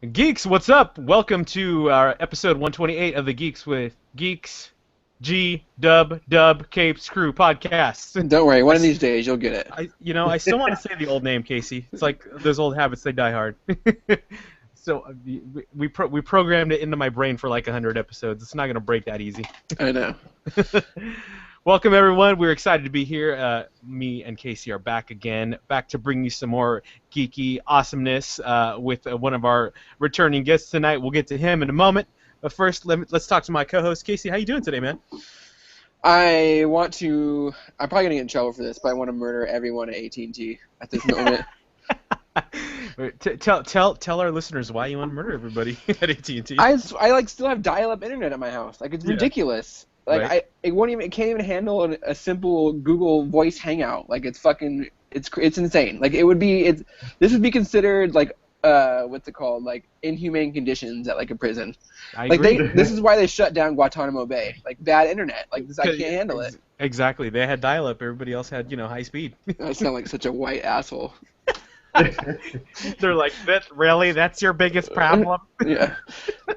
Geeks, what's up? Welcome to our episode 128 of the Geeks with Geeks, GWW Capes Crew podcast. Don't worry, I, one of s- these days you'll get it. I still want to say the old name, Casey. It's like those old habits; they die hard. So we programmed it into my brain for like 100 episodes. It's not gonna break that easy. I know. Welcome everyone. We're excited to be here. Me and Casey are back again, back to bring you some more geeky awesomeness with one of our returning guests tonight. We'll get to him in a moment. But first, let's talk to my co-host Casey. How you doing today, man? I'm probably gonna get in trouble for this, but I want to murder everyone at AT&T at this moment. Tell our listeners why you want to murder everybody at AT&T. I like still have dial-up internet at my house. Like it's Yeah. ridiculous. Like Right. it can't even handle a simple Google Voice Hangout. Like it's insane. Like this would be considered like what's it called, like inhumane conditions at like a prison. I Like agree. this is why they shut down Guantanamo Bay. Like bad internet. Like this, I can't handle it. Exactly. They had dial-up. Everybody else had, high speed. I sound like such a white asshole. They're like, really? That's your biggest problem? Yeah.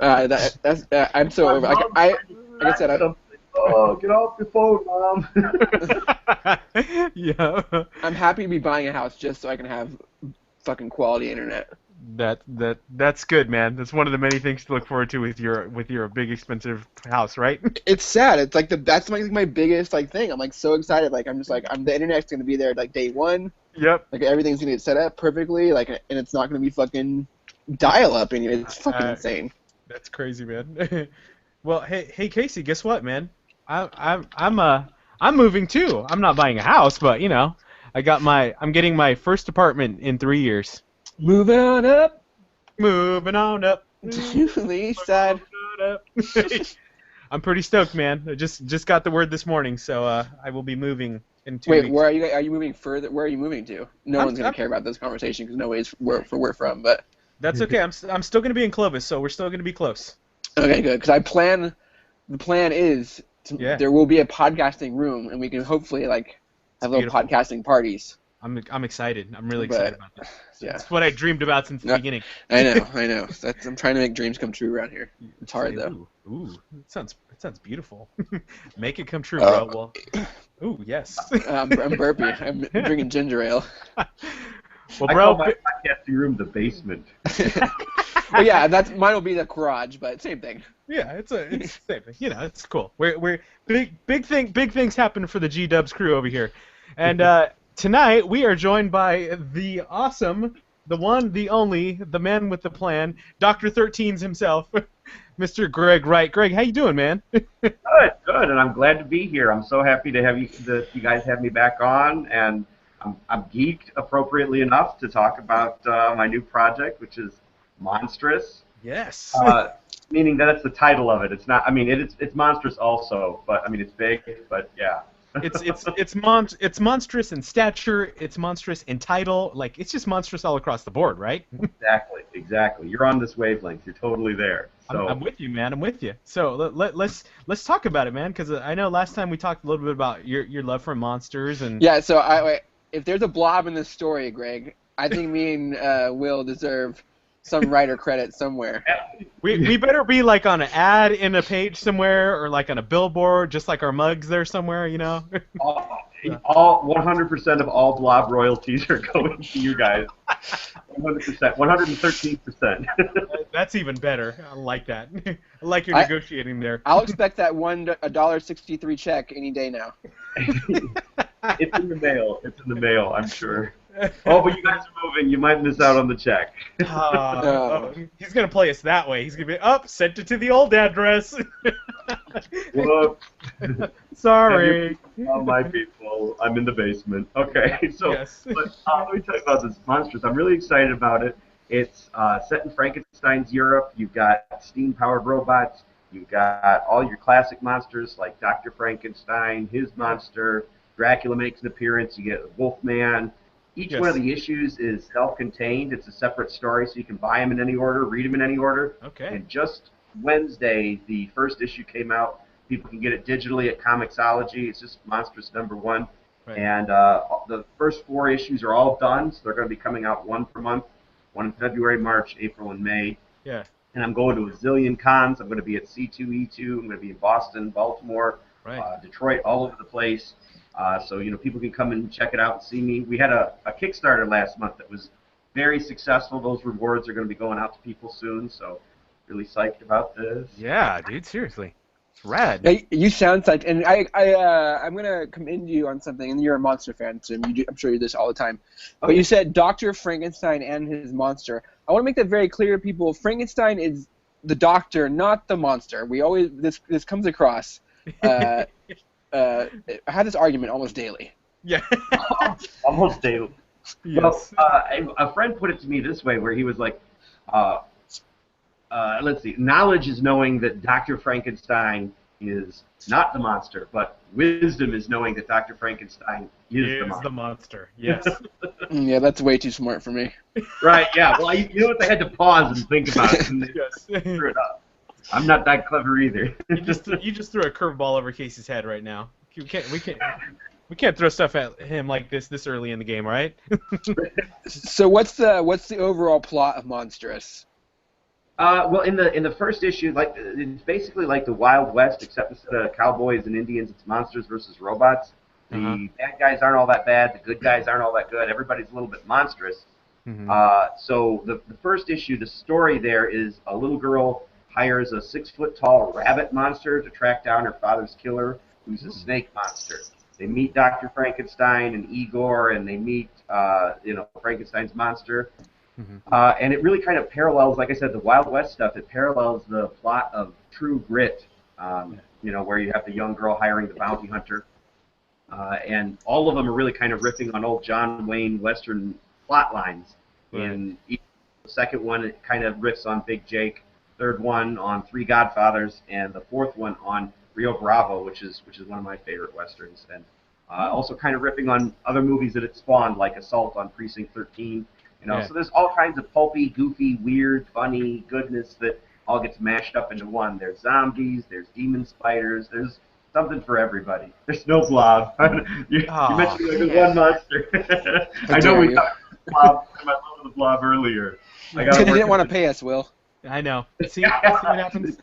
I'm so over. Like I said, Oh, get off your phone, Mom. Yeah. I'm happy to be buying a house just so I can have fucking quality internet. That's good, man. That's one of the many things to look forward to with your big expensive house, right? It's sad. It's like that's my biggest like thing. I'm like so excited. Like the internet's gonna be there like day one. Yep. Like everything's gonna get set up perfectly. Like and it's not gonna be fucking dial up and it's fucking insane. That's crazy, man. Well, hey Casey, guess what, man? I'm moving too. I'm not buying a house, but I'm getting my first apartment in 3 years. Moving on up Moving on up. to the east side. I'm pretty stoked, man. I just got the word this morning, so I will be moving in 2 Wait, weeks. where are you moving further? Where are you moving to? No one's gonna care about this conversation because nobody's where we're from. But That's okay. I'm still gonna be in Clovis, so we're still gonna be close. okay, good. Because the plan is there will be a podcasting room, and we can hopefully like have little beautiful. podcasting parties. I'm excited. I'm really excited about this. Yeah. It's what I dreamed about since the beginning. I know. I'm trying to make dreams come true around here. It's hard though. Ooh, it sounds beautiful. Make it come true, bro. Well, ooh, yes. I'm burpy. I'm drinking ginger ale. Well, I bro. call my podcasting room the basement. Well, yeah, mine will be the garage, but same thing. Yeah, it's the same thing. It's cool. We're big things happen for the G Dubs crew over here, and tonight we are joined by the awesome, the one, the only, the man with the plan, Dr. 13's himself, Mr. Greg Wright. Greg, how you doing, man? Good, and I'm glad to be here. I'm so happy to have you guys have me back on, and I'm geeked appropriately enough to talk about my new project, which is Monstrous. Yes. Meaning that it's the title of it. It's not. I mean, it's monstrous also, but I mean it's big. But yeah. It's monstrous in stature. It's monstrous in title. Like it's just monstrous all across the board, right? Exactly. You're on this wavelength. You're totally there. So I'm with you, man. I'm with you. So let's talk about it, man, because I know last time we talked a little bit about your love for monsters and Yeah. So if there's a blob in this story, Greg, I think me and Will deserve some writer credit somewhere. we better be like on an ad in a page somewhere or like on a billboard, just like our mugs there somewhere, all 100% of all Blob royalties are going to you guys. 100%, 113%. That's even better. I like that. I like your negotiating there. I'll expect that $1.63 check any day now. It's in the mail. It's in the mail, I'm sure. Oh, but you guys are moving. You might miss out on the check. He's gonna play us that way. He's gonna be sent it to the old address. Whoops. Sorry. Oh, my people. I'm in the basement. Okay, so Yes. but, let me tell you about this Monstrous. I'm really excited about it. It's set in Frankenstein's Europe. You've got steam-powered robots. You've got all your classic monsters like Dr. Frankenstein, his monster. Dracula makes an appearance. You get Wolfman. Each one of the issues is self-contained. It's a separate story, so you can buy them in any order, read them in any order. Okay. And just Wednesday, the first issue came out. People can get it digitally at Comixology. It's just Monstrous #1. Right. And the first 4 issues are all done, so they're going to be coming out one per month, one in February, March, April, and May. Yeah. And I'm going to a zillion cons. I'm going to be at C2E2. I'm going to be in Boston, Baltimore, Right. Detroit, all over the place. So, people can come and check it out and see me. We had a Kickstarter last month that was very successful. Those rewards are going to be going out to people soon. So, really psyched about this. Yeah, dude. Seriously, it's rad. Yeah, you sound psyched, and I'm gonna commend you on something. And you're a monster fan, so I'm sure you do this all the time. But you said Dr. Frankenstein and his monster. I want to make that very clear to people. Frankenstein is the doctor, not the monster. We always this comes across. I have this argument almost daily. Yeah. Almost daily. Yes. Well, a friend put it to me this way, where he was like, let's see, knowledge is knowing that Dr. Frankenstein is not the monster, but wisdom is knowing that Dr. Frankenstein is the monster. Yes. Yeah, that's way too smart for me. Right, yeah. Well, you know what? They had to pause and think about it, and they Yes. screw it up. I'm not that clever either. You just threw a curveball over Casey's head right now. We can't throw stuff at him like this early in the game, right? So what's the overall plot of Monstrous? Well, in the first issue, like, it's basically like the Wild West, except instead of cowboys and Indians, it's monsters versus robots. The bad guys aren't all that bad. The good guys aren't all that good. Everybody's a little bit monstrous. So the first issue, the story there is a little girl hires a 6-foot-tall rabbit monster to track down her father's killer, who's a snake monster. They meet Dr. Frankenstein and Igor, and they meet Frankenstein's monster. And it really kind of parallels, like I said, the Wild West stuff. It parallels the plot of True Grit, where you have the young girl hiring the bounty hunter. And all of them are really kind of riffing on old John Wayne Western plot lines. Right. In the second one, it kind of riffs on Big Jake. Third one on Three Godfathers, and the fourth one on Rio Bravo, which is one of my favorite westerns. And also kind of riffing on other movies that it spawned, like Assault on Precinct 13. So there's all kinds of pulpy, goofy, weird, funny goodness that all gets mashed up into one. There's zombies, there's demon spiders, there's something for everybody. There's no blob. you mentioned there's one monster. I know we talked about the blob. I love the blob earlier. They didn't want to pay us, Will. I know. See what happens?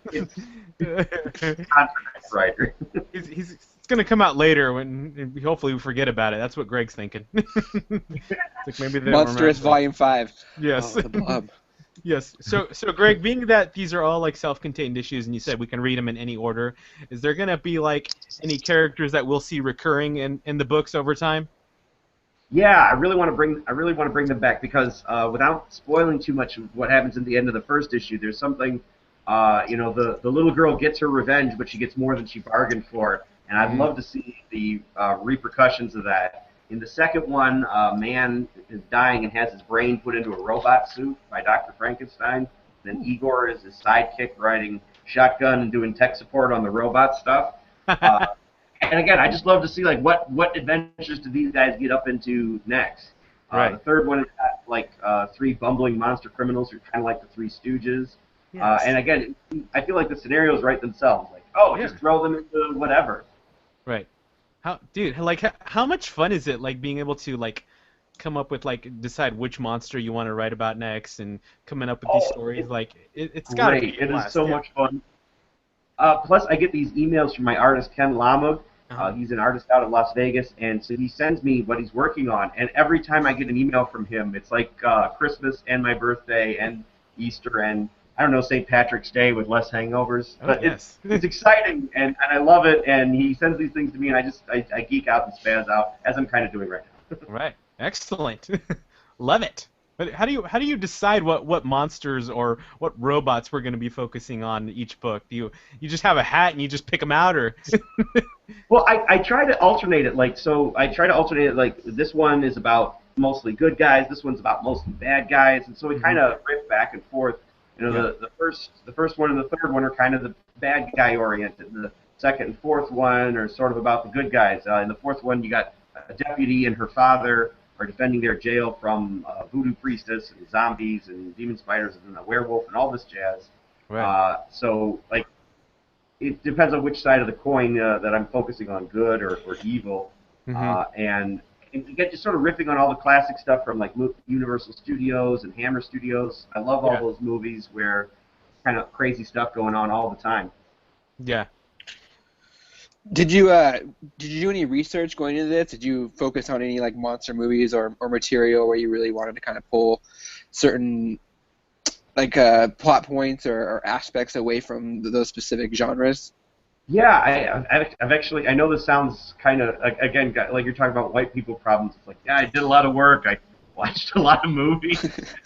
Writer. He's going to come out later when hopefully we forget about it. That's what Greg's thinking. Like maybe Monstrous Volume 5. Yes. Oh, the blob. Yes. So Greg, being that these are all like self-contained issues, and you said we can read them in any order, is there going to be like any characters that we'll see recurring in the books over time? Yeah, I really want to bring them back because without spoiling too much of what happens at the end of the first issue, there's something. The little girl gets her revenge, but she gets more than she bargained for, and I'd love to see the repercussions of that. In the second one, a man is dying and has his brain put into a robot suit by Dr. Frankenstein. Then Igor is his sidekick riding shotgun and doing tech support on the robot stuff. And again, I just love to see like what adventures do these guys get up into next. Right. The third one is like three bumbling monster criminals who are kind of like the Three Stooges. Yes. And again, I feel like the scenarios write themselves. Like, just throw them into whatever. Right. How much fun is it like being able to like come up with like decide which monster you want to write about next and coming up with these stories? Like it's gotta be a blast. It is so much fun. Plus, I get these emails from my artist Ken Lamug. He's an artist out of Las Vegas, and so he sends me what he's working on. And every time I get an email from him, it's like Christmas and my birthday and Easter and I don't know, St. Patrick's Day with less hangovers. But it's exciting, and I love it. And he sends these things to me, and I geek out and spaz out as I'm kind of doing right now. Right. Excellent. Love it. But how do you decide what monsters or what robots we're going to be focusing on each book? Do you just have a hat and you just pick them out, or? Well, I try to alternate it. Like this one is about mostly good guys. This one's about mostly bad guys, and so we kind of riff back and forth. The first one and the third one are kind of the bad guy oriented. The second and fourth one are sort of about the good guys. In the fourth one, you got a deputy and her father are defending their jail from voodoo priestess and zombies and demon spiders and a werewolf and all this jazz. Right. So like, it depends on which side of the coin that I'm focusing on, good or evil. And and you get just sort of riffing on all the classic stuff from like Universal Studios and Hammer Studios. I love all those movies where kind of crazy stuff going on all the time. Yeah. Did you do any research going into this? Did you focus on any like monster movies or material where you really wanted to kind of pull certain like plot points or aspects away from those specific genres? Yeah, I've actually, I know this sounds kind of, again, like you're talking about white people problems. It's like, yeah, I did a lot of work. I watched a lot of movies.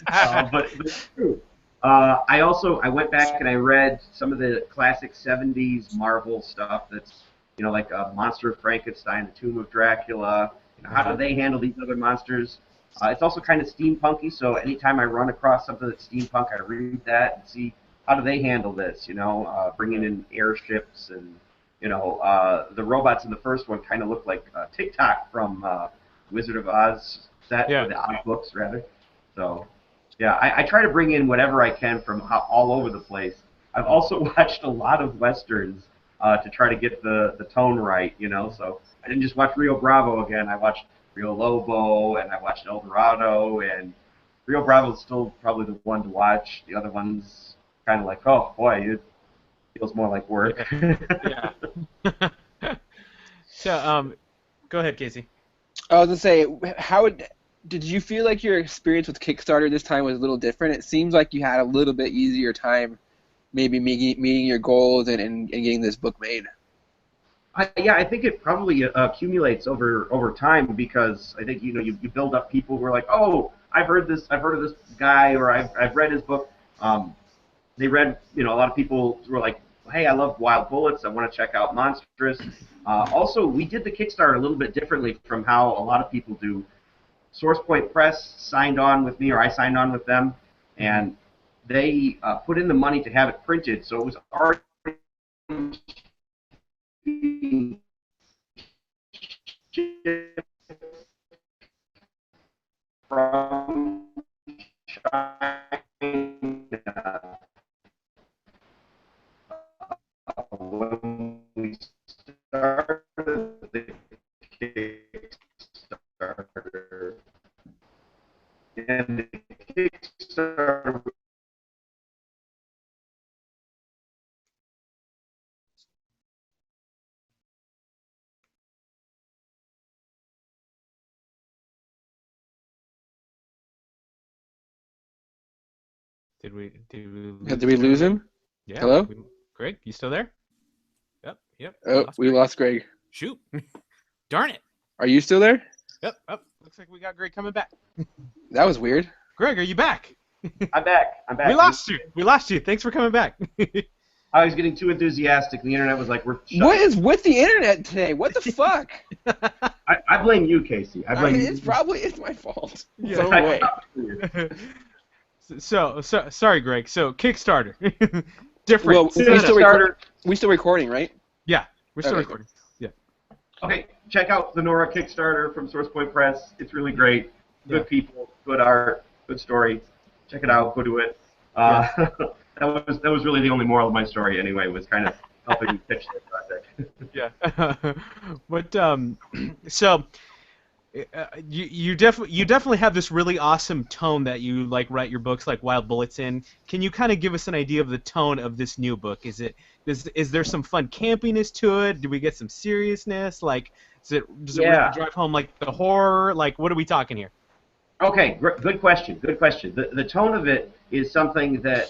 But it's true. I went back and I read some of the classic 70s Marvel stuff that's, like Monster of Frankenstein, The Tomb of Dracula. How do they handle these other monsters? It's also kind of steampunky, so anytime I run across something that's steampunk, I read that and see how do they handle this, bringing in airships and, the robots in the first one kind of look like TikTok from Wizard of Oz set, or the Oz books, rather. So, yeah, I try to bring in whatever I can from all over the place. I've also watched a lot of Westerns to try to get the tone right, so I didn't just watch Rio Bravo again. I watched Rio Lobo, and I watched El Dorado, and Rio Bravo is still probably the one to watch. The other one's kind of like, oh boy, it feels more like work. Yeah. So, go ahead, Casey. I was gonna say, did you feel like your experience with Kickstarter this time was a little different? It seems like you had a little bit easier time, maybe meeting your goals and getting this book made. I think it probably accumulates over time, because I think you build up people who are like, oh, I've heard of this guy, or I've read his book. They read, a lot of people were like, hey, I love Wild Bullets, I want to check out Monstrous. Also, we did the Kickstarter a little bit differently from how a lot of people do. SourcePoint Press signed on with me, or I signed on with them, and they put in the money to have it printed, so it was already from China. When we started the Kickstarter, and the Kickstarter Did we lose him? Yeah. Hello? Greg, you still there? Yep. Oh, we lost Greg. Shoot. Darn it. Are you still there? Yep. Looks like we got Greg coming back. That was weird. Greg, are you back? I'm back. We lost you. Thanks for coming back. I was getting too enthusiastic. The internet was like, we're shut. What is with the internet today? What the fuck? I blame you, Casey. I blame you. It's my fault. Yeah. So wait. So sorry, Greg. So Kickstarter. Different. Well, we still recording, right? Yeah, we're still Okay. recording. Yeah. Okay, check out the Nora Kickstarter from SourcePoint Press. It's really great. Good people, good art, good story. Check it out. Go do it. That was really the only moral of my story, anyway. Was kind of helping me pitch the project. Yeah. But so you definitely have this really awesome tone that you like write your books like Wild Bullets in. Can you kind of give us an idea of the tone of this new book? Is there some fun campiness to it? Do we get some seriousness? Like, does it really drive home like the horror? Like, what are we talking here? Okay, good question. The tone of it is something that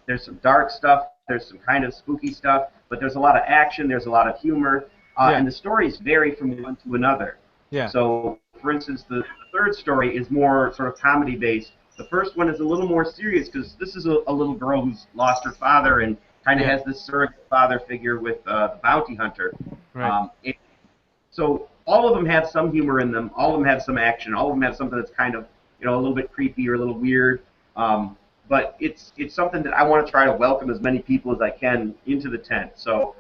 there's some dark stuff, there's some kind of spooky stuff, but there's a lot of action, there's a lot of humor, and the stories vary from one to another. Yeah. So, for instance, the third story is more sort of comedy-based. The first one is a little more serious, because this is a little girl who's lost her father and kind of has this surrogate father figure with the bounty hunter. Right. So all of them have some humor in them. All of them have some action. All of them have something that's kind of, a little bit creepy or a little weird. But it's something that I want to try to welcome as many people as I can into the tent. So,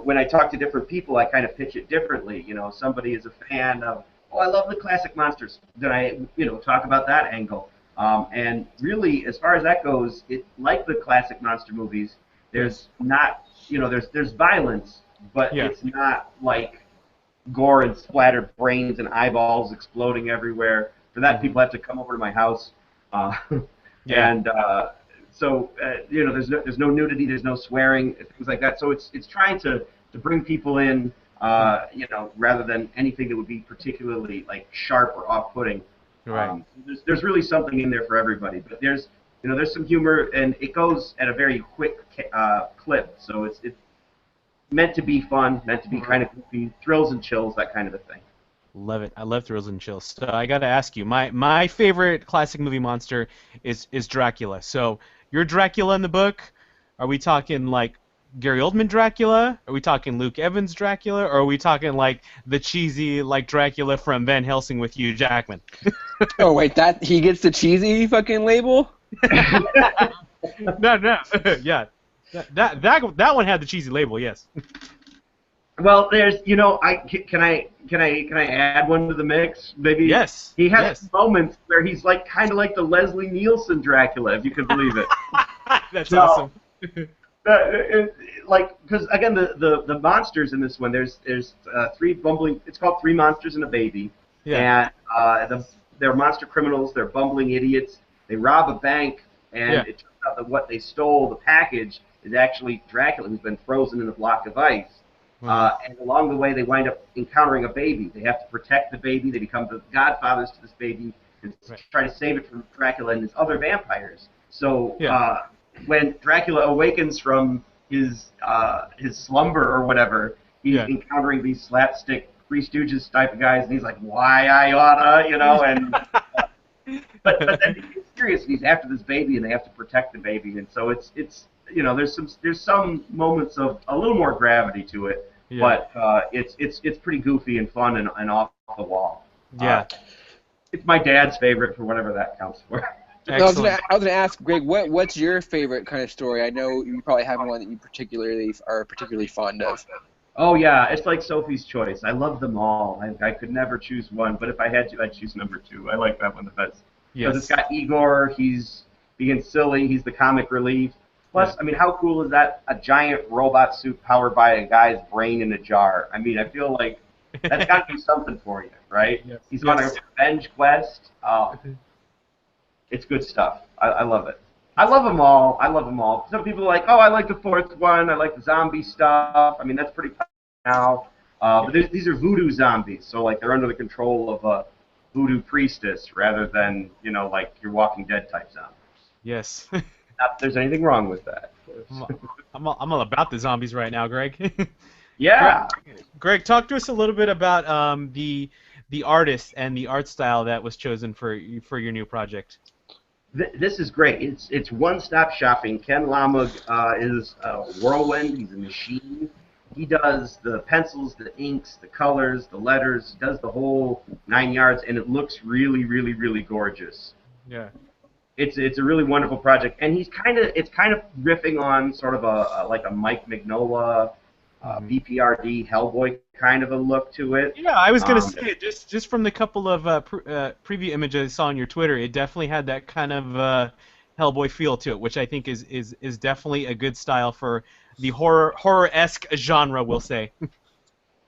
when I talk to different people, I kind of pitch it differently. Somebody is a fan of, I love the classic monsters. Then I, talk about that angle. And really, as far as that goes, like the classic monster movies, there's not, there's violence, but it's not like gore and splattered brains and eyeballs exploding everywhere. For that, people have to come over to my house. Uh, Yeah. and so you know, there's no nudity, there's no swearing, things like that. So it's trying to bring people in, you know, rather than anything that would be particularly like sharp or off-putting. Right. There's really something in there for everybody. But there's there's some humor, and it goes at a very quick clip. So it's meant to be fun, meant to be kind of goofy, thrills and chills, that kind of a thing. Love it. I love thrills and chills. So I got to ask you, my favorite classic movie monster is Dracula. So you're Dracula in the book. Are we talking like Gary Oldman Dracula? Are we talking Luke Evans Dracula? Or are we talking like the cheesy like Dracula from Van Helsing with Hugh Jackman? Oh wait, that he gets the cheesy fucking label? No. Yeah. That one had the cheesy label, yes. Well, there's, can I add one to the mix? Maybe. Yes. He has moments where he's like kind of like the Leslie Nielsen Dracula, if you can believe it. That's awesome. Because again, the monsters in this one, there's three bumbling. It's called Three Monsters and a Baby. Yeah. And they're monster criminals. They're bumbling idiots. They rob a bank, and it turns out that what they stole, the package, is actually Dracula, who's been frozen in a block of ice. And along the way, they wind up encountering a baby. They have to protect the baby. They become the godfathers to this baby and try to save it from Dracula and his other vampires. So when Dracula awakens from his slumber or whatever, he's encountering these slapstick Three Stooges type of guys, and he's like, "Why I oughta," and but then he gets serious, and he's after this baby, and they have to protect the baby, and so it's there's some moments of a little more gravity to it. But it's pretty goofy and fun and off the wall. Yeah. It's my dad's favorite, for whatever that counts for. I was gonna ask Greg, what's your favorite kind of story? I know you probably have one that you are particularly fond of. Oh yeah, it's like Sophie's Choice. I love them all. I could never choose one, but if I had to, I'd choose number 2. I like that one the best. Because it's got Igor. He's being silly. He's the comic relief. Plus, I mean, how cool is that? A giant robot suit powered by a guy's brain in a jar. I mean, I feel like that's got to do something for you, right? He's on a revenge quest. It's good stuff. I love it. I love them all. Some people are like, oh, I like the 4th one. I like the zombie stuff. I mean, that's pretty now. But these are voodoo zombies, so like they're under the control of a voodoo priestess rather than like your Walking Dead type zombies. Yes. Not that there's anything wrong with that. I'm all about the zombies right now, Greg. Yeah. Greg, talk to us a little bit about the artist and the art style that was chosen for your new project. This is great. It's one-stop shopping. Ken Lamug is a whirlwind. He's a machine. He does the pencils, the inks, the colors, the letters. He does the whole 9 yards, and it looks really, really, really gorgeous. Yeah. It's a really wonderful project, and it's kind of riffing on sort of a Mike Mignola, BPRD Hellboy kind of a look to it. Yeah, I was gonna say just from the couple of preview images I saw on your Twitter, it definitely had that kind of Hellboy feel to it, which I think is definitely a good style for the horror-esque genre, we'll say.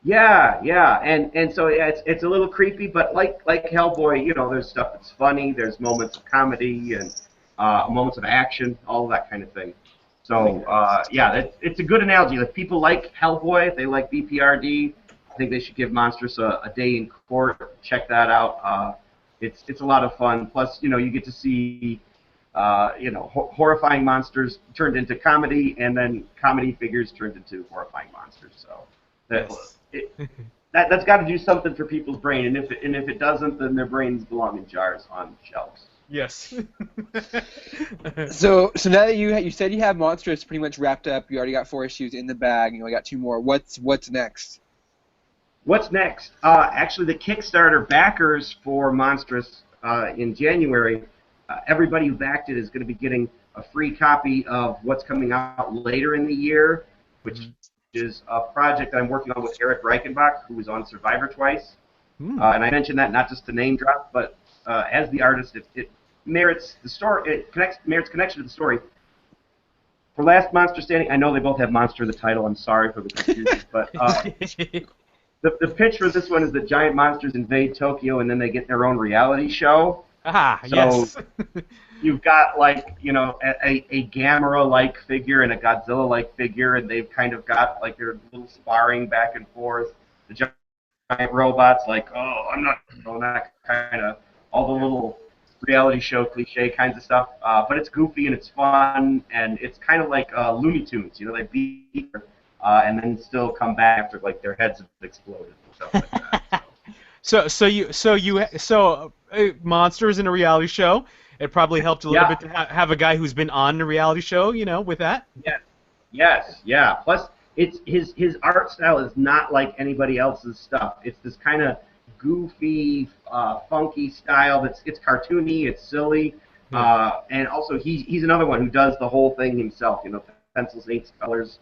Yeah, and so it's a little creepy, but like Hellboy, there's stuff that's funny. There's moments of comedy and moments of action, all of that kind of thing. So it's a good analogy. If people like Hellboy, if they like BPRD, I think they should give Monstrous a day in court. Check that out. It's a lot of fun. Plus, you get to see horrifying monsters turned into comedy, and then comedy figures turned into horrifying monsters. So that's got to do something for people's brain, and if it doesn't, then their brains belong in jars on shelves. Yes. So now that you said you have Monstrous pretty much wrapped up, you already got 4 issues in the bag, and you only got 2 more. What's next? What's next? Actually, the Kickstarter backers for Monstrous in January, everybody who backed it is going to be getting a free copy of what's coming out later in the year, which is a project that I'm working on with Eric Reichenbach, who was on Survivor twice. And I mentioned that not just to name drop, but as the artist, it merits the story. It merits connection to the story. For Last Monster Standing, I know they both have Monster in the title. I'm sorry for the confusion, but the pitch for this one is that giant monsters invade Tokyo and then they get their own reality show. Ah, So yes. you've got like a Gamera-like figure and a Godzilla-like figure, and they've kind of got like their little sparring back and forth. The giant robots like, oh, I'm not, that kind of all the little reality show cliche kinds of stuff. But it's goofy and it's fun and it's kind of like Looney Tunes. They beat and then still come back after like their heads have exploded and stuff like that. So Monsters in a reality show. It probably helped a little bit to have a guy who's been on a reality show, with that. Yeah. Plus, it's his art style is not like anybody else's stuff. It's this kind of goofy, funky style. It's cartoony. It's silly, and also he's another one who does the whole thing himself. Pencils, inks, colors,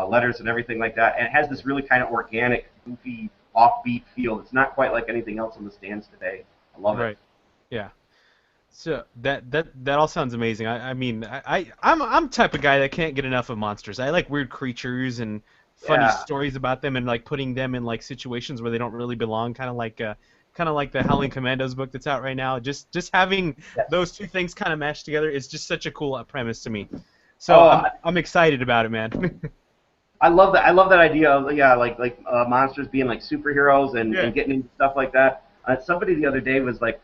letters, and everything like that. And it has this really kind of organic, goofy, offbeat feel. It's not quite like anything else on the stands today. I love it. Right. Yeah. So that all sounds amazing. I'm the type of guy that can't get enough of monsters. I like weird creatures and funny stories about them and like putting them in like situations where they don't really belong, kind of like the Howling Commandos book that's out right now. Just having those two things kind of mashed together is just such a cool premise to me. So I'm excited about it, man. I love that. I love that idea of like monsters being like superheroes and getting into stuff like that. Somebody the other day was like,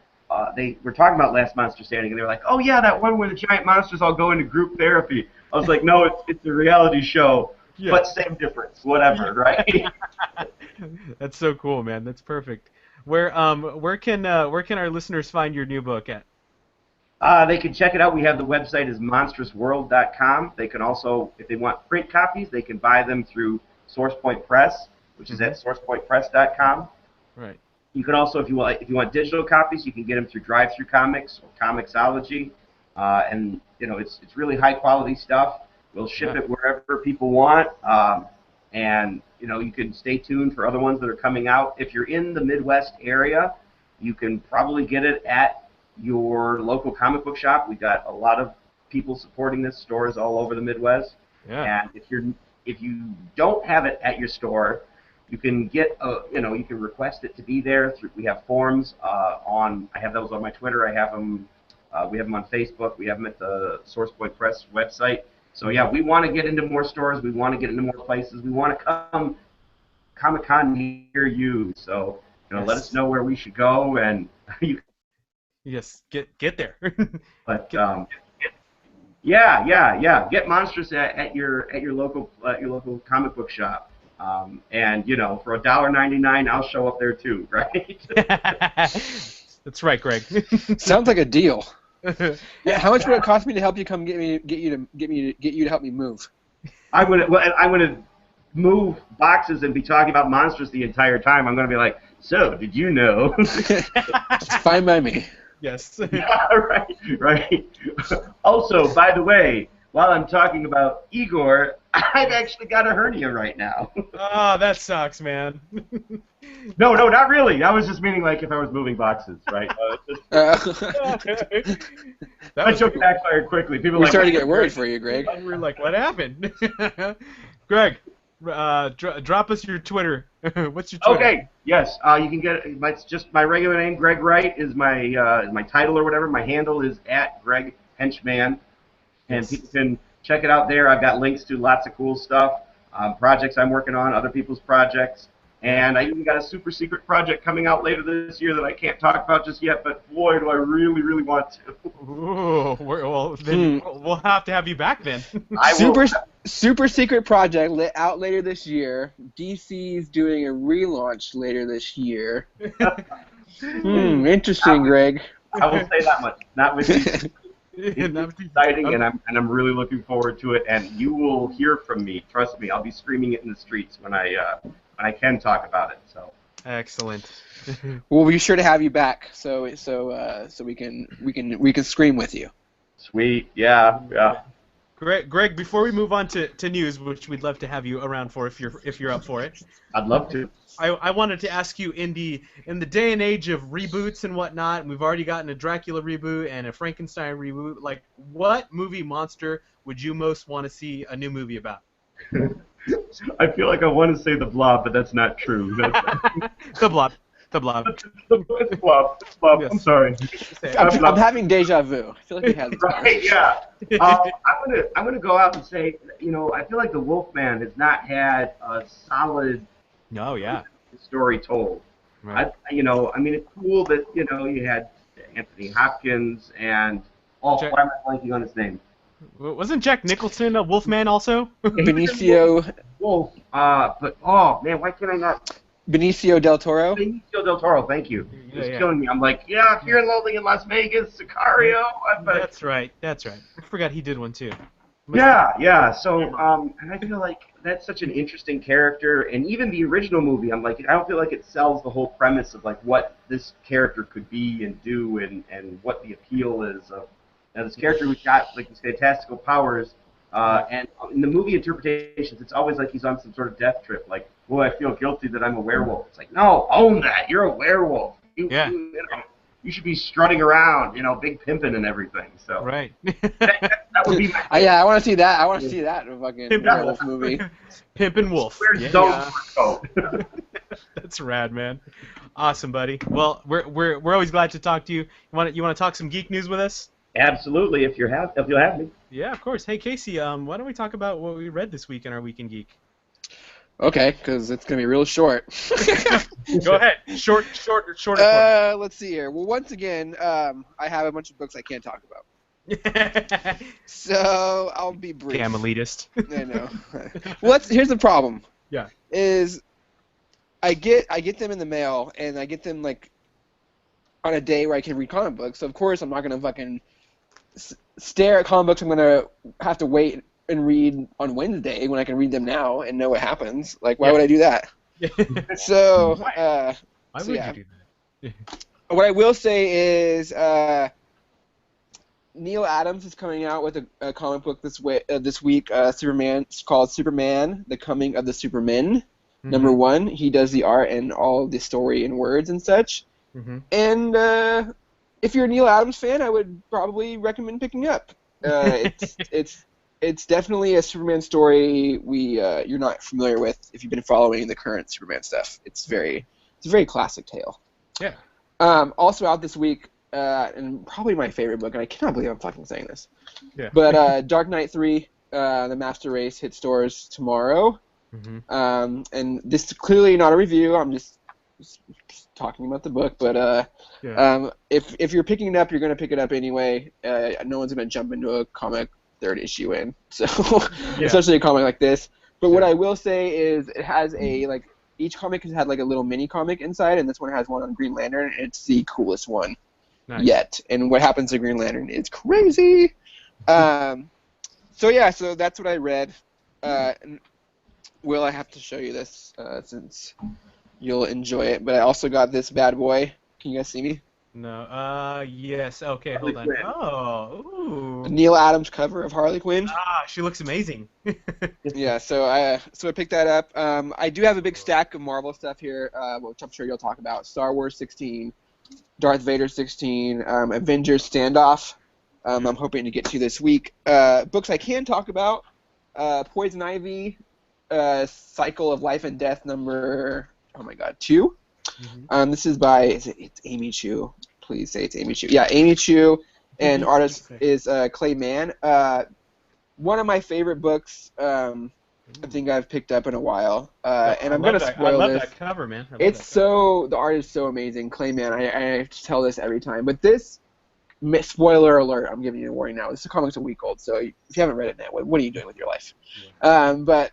they were talking about Last Monster Standing, and they were like, "Oh yeah, that one where the giant monsters all go into group therapy." I was like, "No, it's a reality show, but same difference, whatever, right?" That's so cool, man. That's perfect. Where can our listeners find your new book at? They can check it out. We have the website is monstrousworld.com. They can also, if they want print copies, they can buy them through SourcePoint Press, which is at sourcepointpress.com. Right. You can also, if you want digital copies, you can get them through Drive-Thru Comics or Comixology, and it's really high quality stuff. We'll ship it wherever people want, and you can stay tuned for other ones that are coming out. If you're in the Midwest area, you can probably get it at your local comic book shop. We got a lot of people supporting this, stores all over the Midwest. Yeah. And if you don't have it at your store, you can get you can request it to be there. We have forms I have those on my Twitter. I have them. We have them on Facebook. We have them at the SourcePoint Press website. So yeah, we want to get into more stores. We want to get into more places. We want to come Comic-Con near you. So let us know where we should go, and you. Yes, get there. But yeah. Get Monstrous at your local comic book shop. And for $1.99, I'll show up there too, right? That's right, Greg. Sounds like a deal. Yeah, how much would it cost me to help you come get you to help me move? I'm gonna move boxes and be talking about Monstrous the entire time. I'm gonna be like, so did you know? It's fine by me. Yes. Yeah, right. Also, by the way, while I'm talking about Igor, I've actually got a hernia right now. Oh, that sucks, man. No, not really. I was just meaning like if I was moving boxes, right? That joke backfired quickly. People We're starting to get worried for you, Greg. We're like, what happened? Greg, drop us your Twitter. What's your Twitter? Okay. Yes. You can get it. It's just my regular name. Greg Wright is my title or whatever. My handle is @Greg Henchman, and people can check it out there. I've got links to lots of cool stuff, projects I'm working on, other people's projects, and I even got a super secret project coming out later this year that I can't talk about just yet. But boy, do I really, really want to. Ooh, well, then we'll have to have you back then. Super secret project out later this year. DC's doing a relaunch later this year. Interesting, Greg. I will say that much. Not with you. It's exciting, and I'm really looking forward to it. And you will hear from me. Trust me, I'll be screaming it in the streets when I can talk about it. So excellent. We'll be sure to have you back, so we can scream with you. Sweet, yeah. Greg, before we move on to news, which we'd love to have you around for if you're up for it. I'd love to. I wanted to ask you in the day and age of reboots and whatnot, and we've already gotten a Dracula reboot and a Frankenstein reboot. Like, what movie monster would you most want to see a new movie about? I feel like I want to say the Blob, but that's not true. That's, The Blob. The Blob. it's the Blob. It's Blob. I'm Yes. sorry. I'm having deja vu. I feel like we had this Right, conversation. yeah. I'm gonna go out and say, I feel like the Wolfman has not had a solid Oh yeah. story told. Right. I mean, it's cool that you had Anthony Hopkins and why am I blanking on his name? Wasn't Jack Nicholson a Wolfman also? Benicio Wolf. But oh man, why can't I not? Benicio del Toro. Benicio del Toro. Thank you. It's Yeah. killing me. I'm like, yeah, Fear and Loathing in Las Vegas, Sicario. That's right. That's right. I forgot he did one too. Yeah. So, and I feel like that's such an interesting character, and even the original movie, I'm like, I don't feel like it sells the whole premise of like what this character could be and do, and what the appeal is of this character who's got like these fantastical powers. And in the movie interpretations, it's always like he's on some sort of death trip. Like, I feel guilty that I'm a werewolf. It's like, no, own that. You're a werewolf. You should be strutting around, big pimping and everything. So Right. that would be my I want to see that. I want to see that in a fucking werewolf movie. Pimp and Wolf. Where's Zoe's coat? That's rad, man. Awesome, buddy. Well, we're always glad to talk to you. You want to talk some geek news with us? Absolutely, if you'll have me. Yeah, of course. Hey, Casey, why don't we talk about what we read this week in our Week in Geek? Okay, because it's gonna be real short. Go ahead. Short. Let's see here. Well, once again, I have a bunch of books I can't talk about. So I'll be brief. Damn elitist. I know. Well, here's the problem. Yeah. Is I get them in the mail, and I get them like on a day where I can read comic books. So of course I'm not gonna fucking stare at comic books. I'm gonna have to wait and read on Wednesday when I can read them now and know what happens. Like, why would I do that? So, why would you do that? What I will say is, Neil Adams is coming out with a comic book this week. Superman. It's called Superman: The Coming of the Supermen. Mm-hmm. Number 1. He does the art and all the story and words and such. Mm-hmm. And if you're a Neil Adams fan, I would probably recommend picking up. It's definitely a Superman story you're not familiar with if you've been following the current Superman stuff. It's a very classic tale. Yeah. Also out this week, and probably my favorite book, and I cannot believe I'm fucking saying this. Yeah. But Dark Knight 3, The Master Race, hit stores tomorrow. Mm-hmm. And this is clearly not a review. I'm just talking about the book. But if you're picking it up, you're going to pick it up anyway. No one's going to jump into a comic third issue in, so especially a comic like this. But what I will say is it has each comic has had like a little mini comic inside, and this one has one on Green Lantern, and it's the coolest one yet. And what happens to Green Lantern is crazy. So that's what I read. Will, I have to show you this since you'll enjoy it. But I also got this bad boy. Can you guys see me? No. Yes. Okay. Hold on. Oh. Ooh. Neil Adams cover of Harley Quinn. She looks amazing. Yeah. So I picked that up. I do have a big stack of Marvel stuff here, which I'm sure you'll talk about. Star Wars 16, Darth Vader 16, Avengers Standoff. I'm hoping to get to this week. Books I can talk about. Poison Ivy, Cycle of Life and Death number 2. Mm-hmm. This is by it's Amy Chu. Please say it's Amy Chu. Yeah, Amy Chu, and artist is Clay Mann. One of my favorite books. I think I've picked up in a while. And I'm gonna spoil this. I love that cover, man. The art is so amazing. Clay Mann. I have to tell this every time, but this. Spoiler alert! I'm giving you a warning now. This comic's a week old, so if you haven't read it now, what are you doing with your life? Yeah. But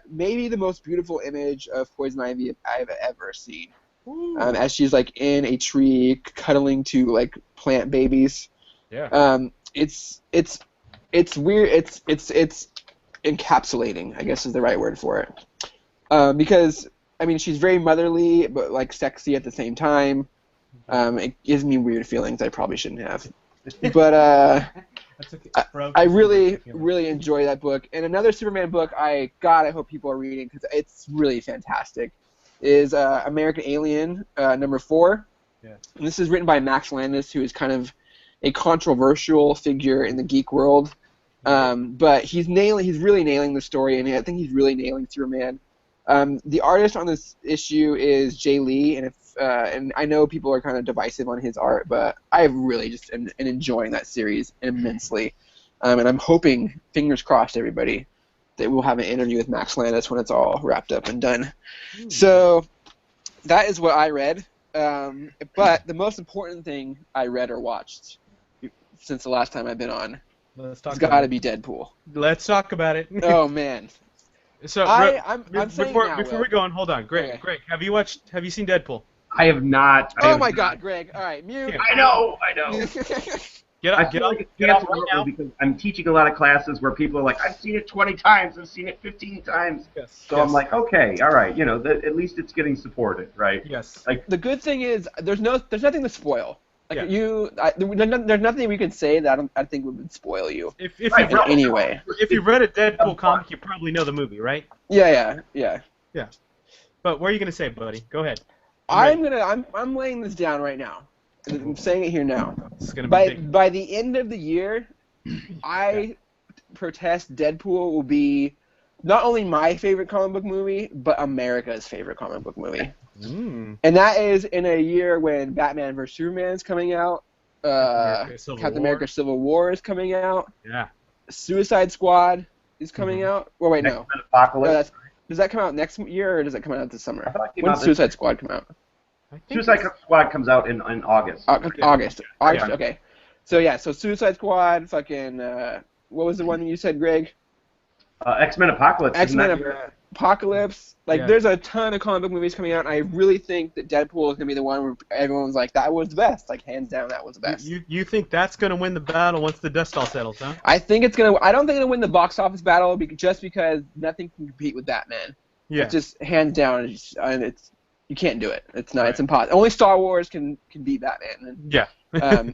maybe the most beautiful image of Poison Ivy I've ever seen. As she's like in a tree cuddling to like plant babies. Yeah. It's weird. It's encapsulating, I guess is the right word for it. Because I mean she's very motherly but like sexy at the same time. It gives me weird feelings I probably shouldn't have. But I really enjoy that book. And another Superman book I hope people are reading because it's really fantastic is American Alien number 4. Yeah. And this is written by Max Landis, who is kind of a controversial figure in the geek world. But he's really nailing the story, and I think he's really nailing Superman. The artist on this issue is Jay Lee, and I know people are kind of divisive on his art, but I really just am enjoying that series immensely. And I'm hoping, fingers crossed, everybody, that we'll have an interview with Max Landis when it's all wrapped up and done. So that is what I read. But the most important thing I read or watched since the last time I've been on has got to be Deadpool. Let's talk about it. Oh man. So I'm saying before now, we go on, hold on, Greg. Okay. Greg, have you seen Deadpool? I have not. Oh my God, Greg! All right, mute. I know. Get I up feel like it's right now. because I'm teaching a lot of classes where people are like, I've seen it 20 times, I've seen it 15 times. Yes. So I'm like, okay, all right, at least it's getting supported, right? Yes. Like The good thing is there's nothing to spoil. Like Yeah. there's nothing we could say that I think would spoil you. If Right, you've read, Anyway. if you've read a Deadpool comic, you probably know the movie, right? Yeah. But what are you gonna say, buddy? Go ahead. I'm laying this down right now. I'm saying it here now. It's gonna be big. By the end of the year, I protest Deadpool will be not only my favorite comic book movie, but America's favorite comic book movie. And that is in a year when Batman vs Superman is coming out, Captain America Civil War is coming out, Suicide Squad is coming out. Well, wait, no. Apocalypse. Does that come out next year, or does it come out this summer? I thought it came When out does Suicide Squad come out? Suicide Squad comes out in August. August. Yeah. Okay. So Suicide Squad, fucking, what was the one that you said, Greg? X-Men Apocalypse. X-Men Apocalypse. There's a ton of comic book movies coming out, and I really think that Deadpool is going to be the one where everyone's like, that was the best. Like, hands down, that was the best. You think that's going to win the battle once the dust all settles, huh? I think it's going to... I don't think it'll win the box office battle just because nothing can compete with Batman. Yeah. It's just, hands down, it's you can't do it. It's not. Right. It's impossible. Only Star Wars can beat Batman.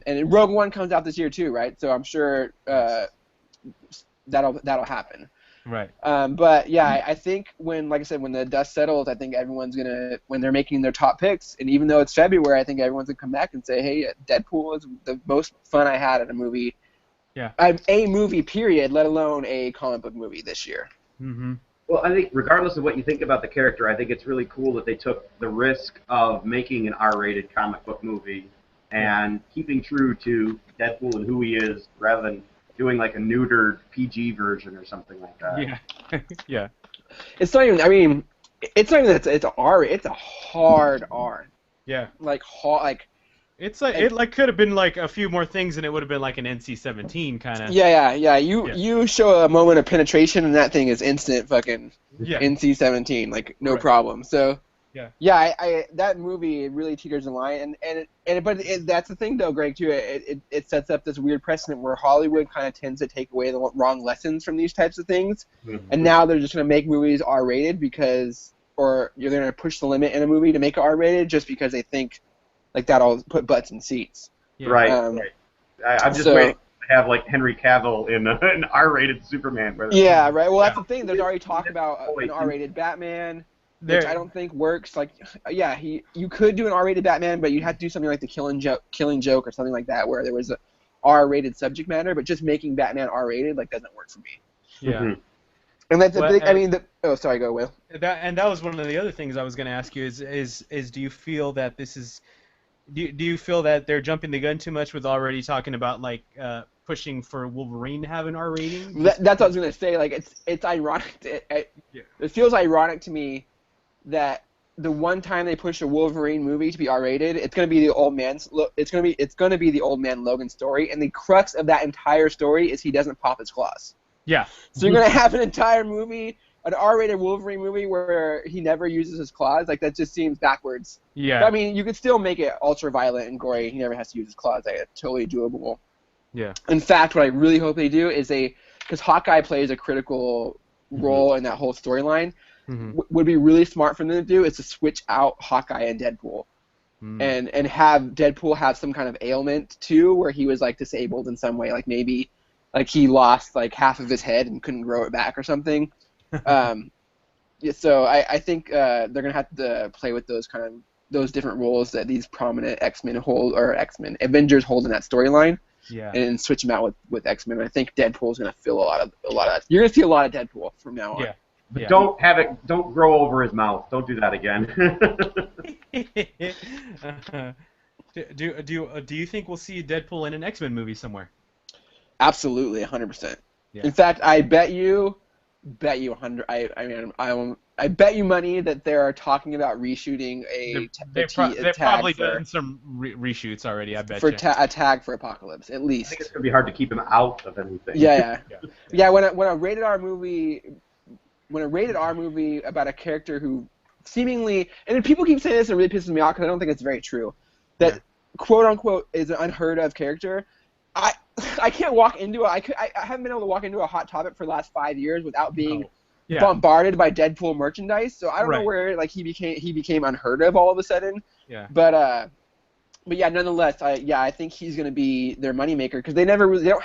And Rogue One comes out this year too, right? So I'm sure that'll happen. Right. But yeah, I think when the dust settles, I think everyone's when they're making their top picks, and even though it's February, I think everyone's gonna come back and say, hey, Deadpool is the most fun I had at a movie. Yeah. A movie, period, let alone a comic book movie this year. Mm-hmm. Well, I think regardless of what you think about the character, I think it's really cool that they took the risk of making an R-rated comic book movie and keeping true to Deadpool and who he is, rather than doing like a neutered PG version or something like that. Yeah. Yeah. It's not even. I mean, it's not even that it's R. It's a hard R. Yeah. It's it could have been like a few more things, and it would have been like an NC-17 kind of. Yeah. You show a moment of penetration, and that thing is instant fucking NC-17, like no problem. So I that movie really teeters the line, but that's the thing though, Greg, too. It sets up this weird precedent where Hollywood kind of tends to take away the wrong lessons from these types of things, and now they're just gonna make movies R-rated or you're gonna push the limit in a movie to make it R-rated just because they think. Like that'll put butts in seats. Yeah. Right. I'm just waiting to have like Henry Cavill in an R-rated Superman. Right. Well, that's the thing. There's already talk about an R-rated Batman, which I don't think works. Like, you could do an R-rated Batman, but you'd have to do something like the Killing Joke or something like that, where there was a R-rated subject matter. But just making Batman R-rated doesn't work for me. Yeah. Mm-hmm. And that's the thing. Sorry, go Will. That was one of the other things I was going to ask you is do you feel that this is Do you feel that they're jumping the gun too much with already talking about pushing for Wolverine to have an R rating? That's what I was gonna say. Like it's ironic. It feels ironic to me that the one time they push a Wolverine movie to be R rated, it's gonna be the old man's. It's gonna be the old man Logan story, and the crux of that entire story is he doesn't pop his claws. Yeah. So you're gonna have an entire movie. An R-rated Wolverine movie where he never uses his claws, that just seems backwards. Yeah. But, I mean, you could still make it ultra-violent and gory. He never has to use his claws. It's totally doable. Yeah. In fact, what I really hope they do is because Hawkeye plays a critical role in that whole storyline, would be really smart for them to do is to switch out Hawkeye and Deadpool. And have Deadpool have some kind of ailment, too, where he was, disabled in some way. Like, maybe, he lost, half of his head and couldn't grow it back or something. So I think they're gonna have to play with those different roles that these prominent Avengers hold in that storyline. Yeah. and switch them out with X-Men. I think Deadpool's gonna fill a lot of that. You're gonna see a lot of Deadpool from now on. Yeah. But Yeah. don't grow over his mouth. Don't do that again. Do you think we'll see Deadpool in an X-Men movie somewhere? Absolutely, 100%. Yeah. In fact, I bet you 100. I bet you money that they're talking about reshooting They've probably done some reshoots already. I bet you. A tag for Apocalypse, at I least. think it's gonna be hard to keep him out of anything. Yeah. Yeah. When a rated R movie about a character who seemingly, and people keep saying this and it really pisses me off because I don't think it's very true, that quote unquote is an unheard of character. I can't walk into it. I haven't been able to walk into a Hot Topic for the last 5 years without being bombarded by Deadpool merchandise. So I don't know where he became unheard of all of a sudden. Yeah. But yeah, nonetheless, I think he's gonna be their moneymaker because they don't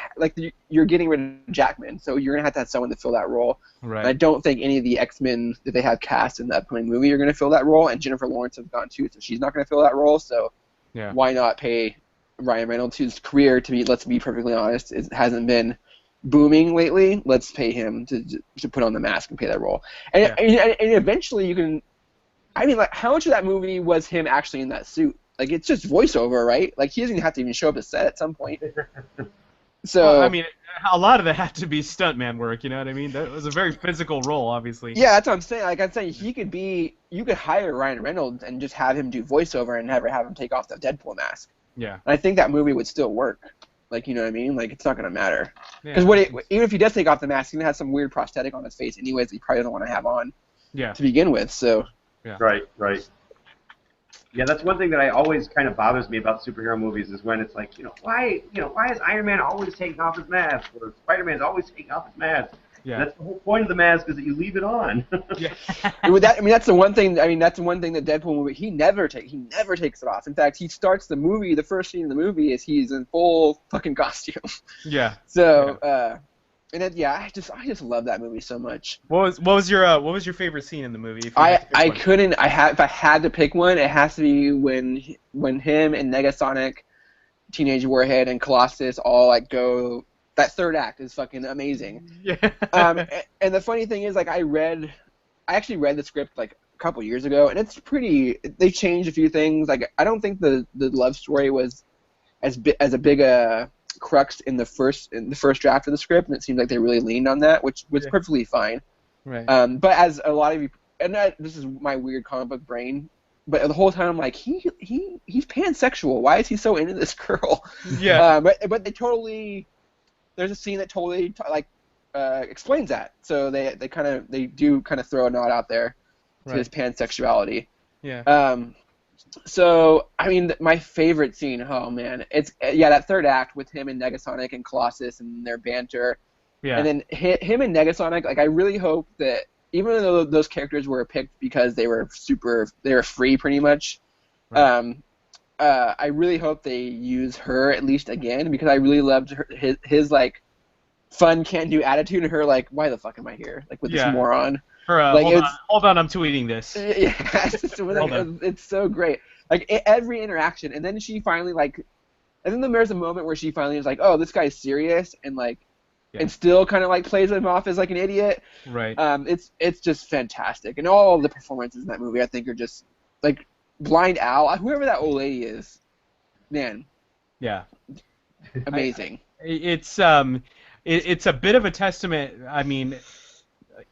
you're getting rid of Jackman, so you're gonna have to have someone to fill that role. Right. And I don't think any of the X-Men that they have cast in the upcoming movie are gonna fill that role, and Jennifer Lawrence has gone too, so she's not gonna fill that role. So why not pay Ryan Reynolds, whose career, let's be perfectly honest, it hasn't been booming lately. Let's pay him to put on the mask and play that role. And eventually you can. I mean, like, how much of that movie was him actually in that suit? Like, it's just voiceover, right? Like, he doesn't even have to even show up to set at some point. So well, I mean, a lot of that had to be stuntman work. You know what I mean? That was a very physical role, obviously. Yeah, that's what I'm saying. Like I'm saying, you could hire Ryan Reynolds and just have him do voiceover and never have him take off the Deadpool mask. Yeah. And I think that movie would still work. Like, you know what I mean? Like, it's not going to matter. Because even if he does take off the mask, he's going to have some weird prosthetic on his face anyways that he probably doesn't want to have on to begin with. So. Yeah. Right. Yeah, that's one thing that always kind of bothers me about superhero movies is when it's like, why is Iron Man always taking off his mask, or Spider-Man's always taking off his mask? Yeah. That's the whole point of the mask, is that you leave it on. Yeah. That's the one thing. I mean, that's the one thing that Deadpool movie he never takes it off. In fact, he starts the movie. The first scene in the movie is he's in full fucking costume. Yeah. So, I just love that movie so much. What was your favorite scene in the movie? If I had to pick one, it has to be when him and Negasonic, Teenage Warhead, and Colossus all go. That third act is fucking amazing. Yeah. And the funny thing is, like, I actually read the script like a couple years ago, and it's pretty. They changed a few things. Like, I don't think the love story was as a big crux in the first draft of the script, and it seems like they really leaned on that, which was perfectly fine. Right. But as a lot of you, this is my weird comic book brain. But the whole time I'm like, he's pansexual. Why is he so into this girl? Yeah. But they totally. There's a scene that totally explains that. So they do kind of throw a nod out there to his pansexuality. Yeah. So I mean, my favorite scene. Oh man, it's that third act with him and Negasonic and Colossus and their banter. Yeah. And then him and Negasonic. Like, I really hope that even though those characters were picked because they were free pretty much. Right. I really hope they use her at least again, because I really loved his like fun can-do attitude, and her like, why the fuck am I here? Like, with this moron. Her, hold on, I'm tweeting this. Yeah, it's so great. Like, every interaction, and then she finally and then there's a moment where she finally is like, oh, this guy's serious, and like, and still kind of like plays him off as like an idiot. Right. It's just fantastic, and all of the performances in that movie I think are just like. Blind Owl, whoever that old lady is, man. Yeah. Amazing. It's a bit of a testament. I mean,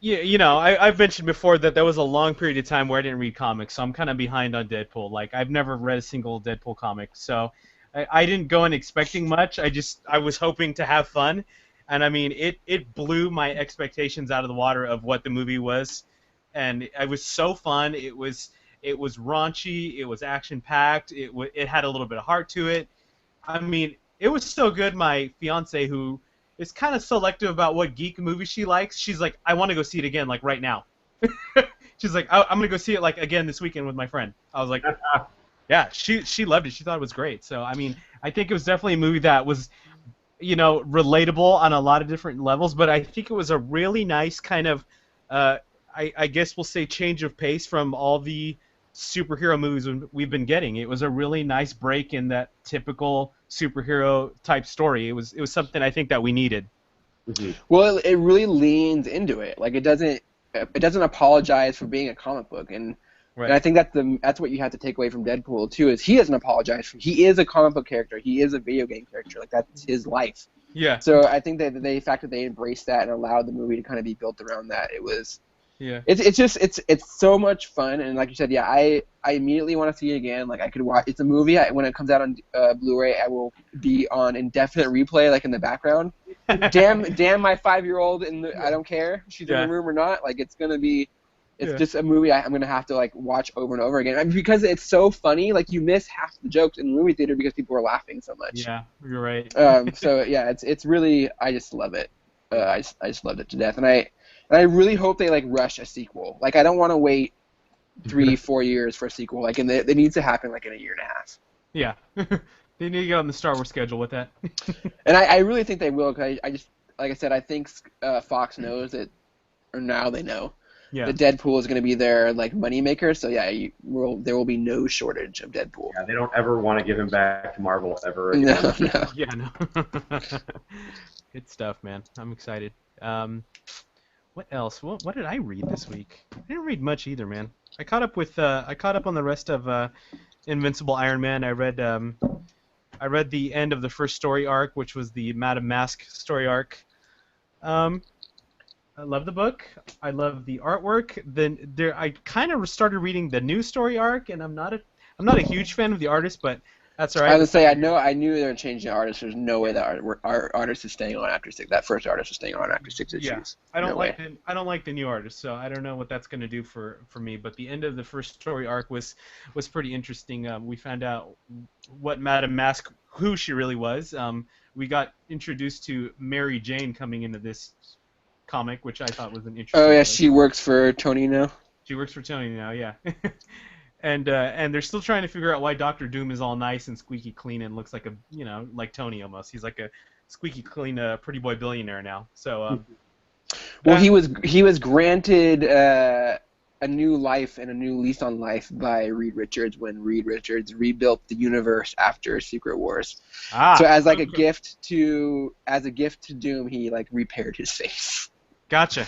I've mentioned before that there was a long period of time where I didn't read comics, so I'm kind of behind on Deadpool. Like, I've never read a single Deadpool comic, so I didn't go in expecting much. I was hoping to have fun, and I mean, it blew my expectations out of the water of what the movie was, and it was so fun. It was raunchy. It was action-packed. It had a little bit of heart to it. I mean, it was so good. My fiance, who is kind of selective about what geek movies she likes, she's like, I want to go see it again, like, right now. She's like, I'm going to go see it, like, again this weekend with my friend. I was like, yeah, she loved it. She thought it was great. So, I mean, I think it was definitely a movie that was, relatable on a lot of different levels, but I think it was a really nice kind of, I guess we'll say, change of pace from all the superhero movies we've been getting. It was a really nice break in that typical superhero type story. It was something I think that we needed. Mhm. Well, it really leans into it. Like it doesn't apologize for being a comic book, and Right. I think that's what you have to take away from Deadpool too. Is he doesn't apologize for he is a comic book character. He is a video game character. Like that's his life. Yeah. So I think that the fact that they embraced that and allowed the movie to kind of be built around that, Yeah. it's so much fun. And like you said, yeah, I immediately want to see it again. Like I could watch. It's a movie. When it comes out on Blu-ray, I will be on indefinite replay, like in the background. damn my 5-year-old I don't care if she's in the room or not. Like it's gonna be. It's just a movie I'm gonna have to like watch over and over again. I mean, because it's so funny. Like you miss half the jokes in the movie theater because people are laughing so much. Yeah, you're right. So yeah, it's really I just love it. I just loved it to death, and I really hope they like rush a sequel. Like I don't want to wait 3-4 years for a sequel. Like and it needs to happen like in a year and a half. Yeah. They need to get on the Star Wars schedule with that. And I really think they will. Cause I just like I said, I think Fox knows it, or now they know. Yeah. The Deadpool is going to be their like moneymaker, so yeah, there will be no shortage of Deadpool. Yeah, they don't ever want to give him back to Marvel ever again. No. Yeah, no. Good stuff, man. I'm excited. What else? What did I read this week? I didn't read much either, man. I caught up on the rest of Invincible Iron Man. I read the end of the first story arc, which was the Madame Mask story arc. I love the book. I love the artwork. Then I kind of started reading the new story arc, and I'm not a huge fan of the artist, but that's all right. I was gonna say I knew they were changing the artist. There's no way that our artist is staying on after 6. That first artist is staying on after 6 issues. Yeah, I don't No like the new artist, so I don't know what that's going to do for me. But the end of the first story arc was pretty interesting. We found out what Madame Mask, who she really was. We got introduced to Mary Jane coming into this comic, which I thought was an interesting. Oh yeah, she works for Tony now. She works for Tony now, yeah. And they're still trying to figure out why Doctor Doom is all nice and squeaky clean and looks like like Tony almost. He's like a squeaky clean pretty boy billionaire now. So well, he was granted a new life and a new lease on life by Reed Richards when Reed Richards rebuilt the universe after Secret Wars. So as like a gift to Doom, he like repaired his face. Gotcha.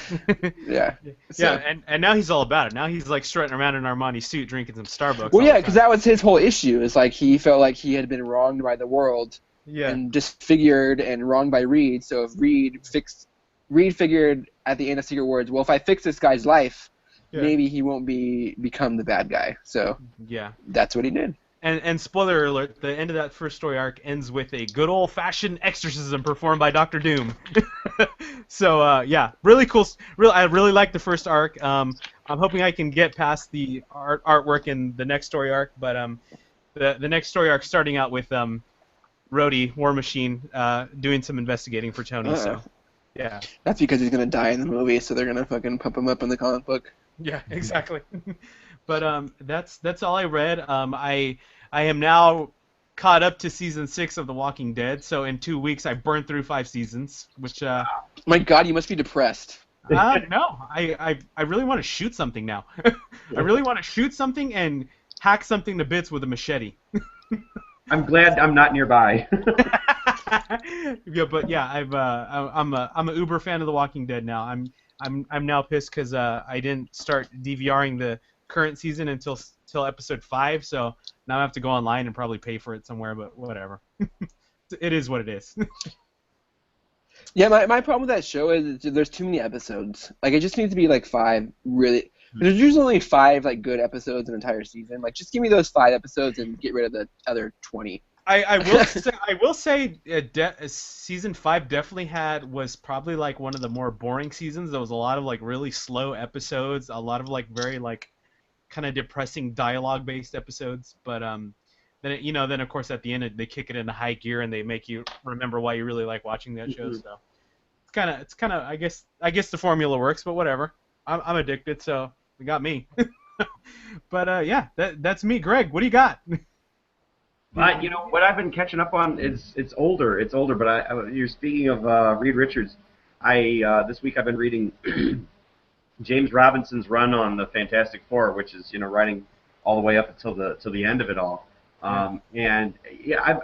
Yeah. Yeah, and now he's all about it. Now he's like strutting around in an Armani suit, drinking some Starbucks. Well, yeah, because that was his whole issue. Is like he felt like he had been wronged by the world, and disfigured and wronged by Reed. So if Reed figured at the end of Secret Wars, well, if I fix this guy's life, maybe he won't become the bad guy. So yeah, that's what he did. And spoiler alert, the end of that first story arc ends with a good old-fashioned exorcism performed by Doctor Doom. So, yeah, really cool. I really like the first arc. I'm hoping I can get past the artwork in the next story arc, but the next story arc starting out with Rhodey, War Machine, doing some investigating for Tony. So, yeah. That's because he's going to die in the movie, so they're going to fucking pump him up in the comic book. Yeah, exactly. But that's all I read. I am now caught up to season 6 of The Walking Dead. So in 2 weeks, I burned through 5 seasons, which. My God, you must be depressed. No, I really want to shoot something now. I really want to shoot something and hack something to bits with a machete. I'm glad I'm not nearby. Yeah, but yeah, I'm a uber fan of The Walking Dead now. I'm now pissed because I didn't start DVRing the current season until episode 5, so now I have to go online and probably pay for it somewhere, but whatever. It is what it is. Yeah, my problem with that show is there's too many episodes. Like, it just needs to be like 5 really. There's usually only 5 like good episodes an entire season. Like, just give me those 5 episodes and get rid of the other 20. I will say season 5 definitely was probably like one of the more boring seasons. There was a lot of like really slow episodes, a lot of like very like kind of depressing dialogue based episodes, but then of course at the end they kick it into high gear and they make you remember why you really like watching that show. So it's kind of I guess the formula works, but whatever. I'm addicted, so it got me. But yeah, that's me. Greg, what do you got? What I've been catching up on is it's older, but you're speaking of Reed Richards. This week I've been reading James Robinson's run on the Fantastic Four, which is writing all the way up until the end of it all. And yeah,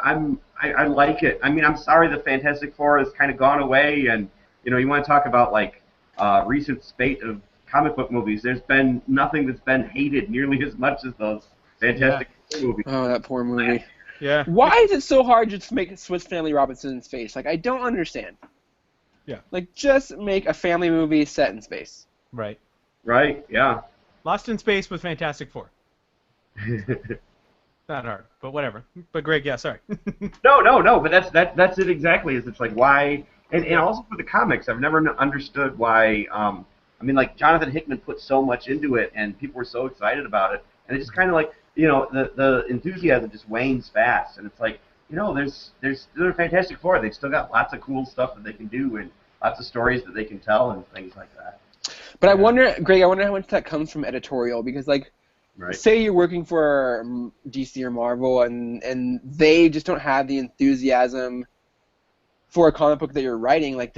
I like it. I mean, I'm sorry the Fantastic Four has kind of gone away, and you want to talk about like recent spate of comic book movies. There's been nothing that's been hated nearly as much as those Yeah. Fantastic Four movies. Oh, that poor movie. Yeah. Why is it so hard just to make Swiss Family Robinson's face? Like, I don't understand. Yeah. Like, just make a family movie set in space. Right. Right? Yeah. Lost in Space with Fantastic Four. Not hard, but whatever. But Greg, yeah, sorry. No. But that's it exactly. Is it's like why, and also for the comics, I've never understood why. I mean, like Jonathan Hickman put so much into it, and people were so excited about it, and it's just kind of like the enthusiasm just wanes fast, and it's like there's still a Fantastic Four. They've still got lots of cool stuff that they can do, and lots of stories that they can tell, and things like that. But I wonder, Greg, how much that comes from editorial, because like. Right. Say you're working for DC or Marvel, and they just don't have the enthusiasm for a comic book that you're writing. Like,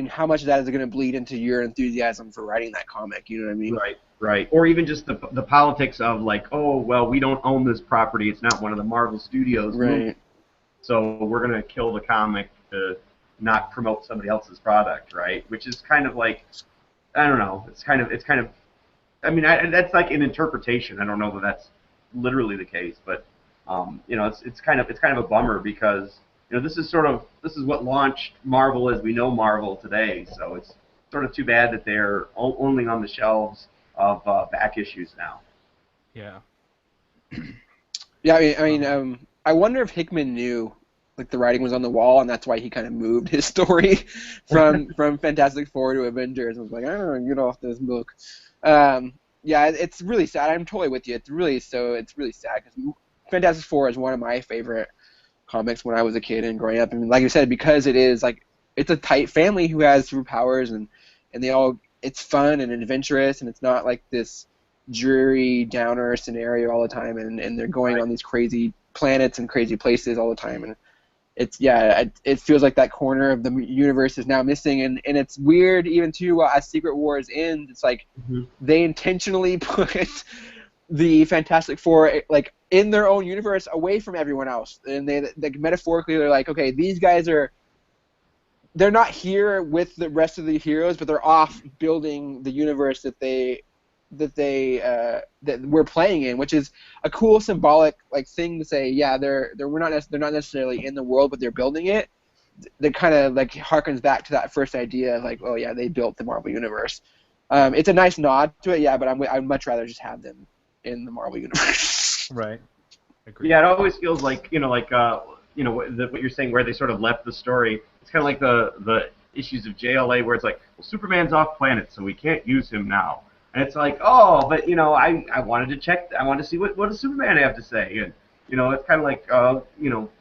how much of that is going to bleed into your enthusiasm for writing that comic? You know what I mean? Right. Or even just the politics of like, oh, well, we don't own this property. It's not one of the Marvel Studios movies, so we're going to kill the comic to not promote somebody else's product, right? Which is kind of like, I don't know. It's kind of. I mean, that's like an interpretation. I don't know that that's literally the case, but it's kind of a bummer because this is what launched Marvel as we know Marvel today. So it's sort of too bad that they're only on the shelves of back issues now. Yeah. Yeah, I wonder if Hickman knew like the writing was on the wall, and that's why he kind of moved his story from Fantastic Four to Avengers. I was like, I don't know, get off this book. Yeah, it's really sad. I'm totally with you. It's really sad because Fantastic Four is one of my favorite comics when I was a kid and growing up. I mean, like you said, because it is like it's a tight family who has superpowers and it's fun and adventurous, and it's not like this dreary downer scenario all the time, and they're going on these crazy planets and crazy places all the time, and it feels like that corner of the universe is now missing, and it's weird even too. As Secret Wars ends, it's like they intentionally put the Fantastic Four like in their own universe away from everyone else, and they metaphorically they're like, okay, these guys they're not here with the rest of the heroes, but they're off building the universe that we're playing in, which is a cool symbolic like thing to say. Yeah, they're not necessarily in the world, but they're building it. That kind of like harkens back to that first idea of like, oh yeah, they built the Marvel universe. It's a nice nod to it, yeah, but I'd much rather just have them in the Marvel universe. Right. Agreed. Yeah, it always feels like what you're saying, where they sort of left the story. It's kind of like the issues of JLA, where it's like, well, Superman's off planet, so we can't use him now. And it's like, oh, but I wanted to check. I wanted to see what does Superman have to say, and it's kind of like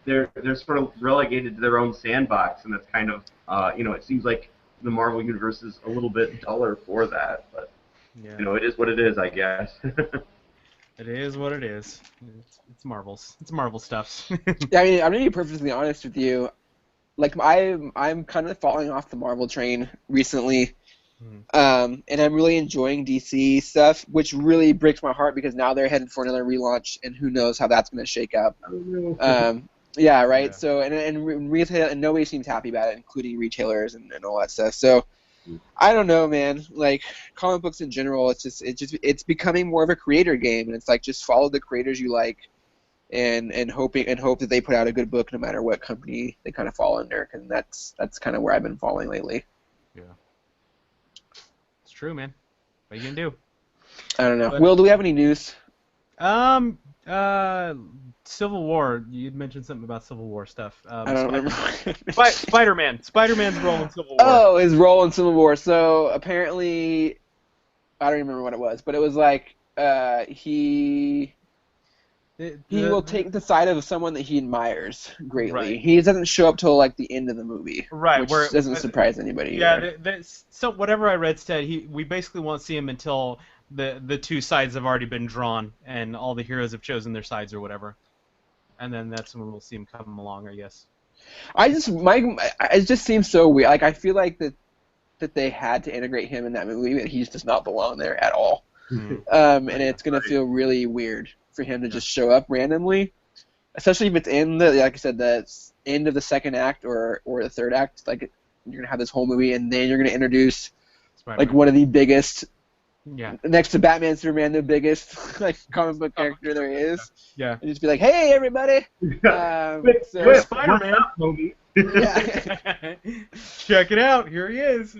they're sort of relegated to their own sandbox, and that's kind of it seems like the Marvel universe is a little bit duller for that, but it is what it is, I guess. It is what it is. It's Marvel's. It's Marvel stuff. Yeah, I mean, I'm gonna be perfectly honest with you. Like I'm kind of falling off the Marvel train recently. And I'm really enjoying DC stuff, which really breaks my heart because now they're headed for another relaunch, and who knows how that's going to shake out. Yeah, right. Yeah. So and retail, and nobody seems happy about it, including retailers and all that stuff. So I don't know, man. Like comic books in general, it's becoming more of a creator game, and it's like just follow the creators you like, and hope that they put out a good book no matter what company they kind of fall under, and that's kind of where I've been falling lately. Yeah. True, man. What are you gonna do? I don't know. Will, do we have any news? Civil War. You'd mentioned something about Civil War stuff. I don't remember. Spider-Man. Spider-Man's role in Civil War. Oh, his role in Civil War. So apparently, I don't remember what it was, but it was like he will take the side of someone that he admires greatly. Right. He doesn't show up till like the end of the movie, right? Which doesn't surprise anybody. Yeah, so whatever I read said we basically won't see him until the two sides have already been drawn and all the heroes have chosen their sides or whatever, and then that's when we'll see him come along, I guess. It just seems so weird. Like I feel like that they had to integrate him in that movie, but he just does not belong there at all. And it's gonna feel really weird for him to just show up randomly. especially if it's in the, like I said, the end of the second act or the third act. Like you're gonna have this whole movie, and then you're gonna introduce Spider-Man. like one of the biggest, Yeah. next to Batman, Superman, the biggest like comic book character there is. Yeah. And just be like, hey everybody. Quick, So- Swift, Spider-Man. what's up, homie? Yeah. Check it out. Here he is.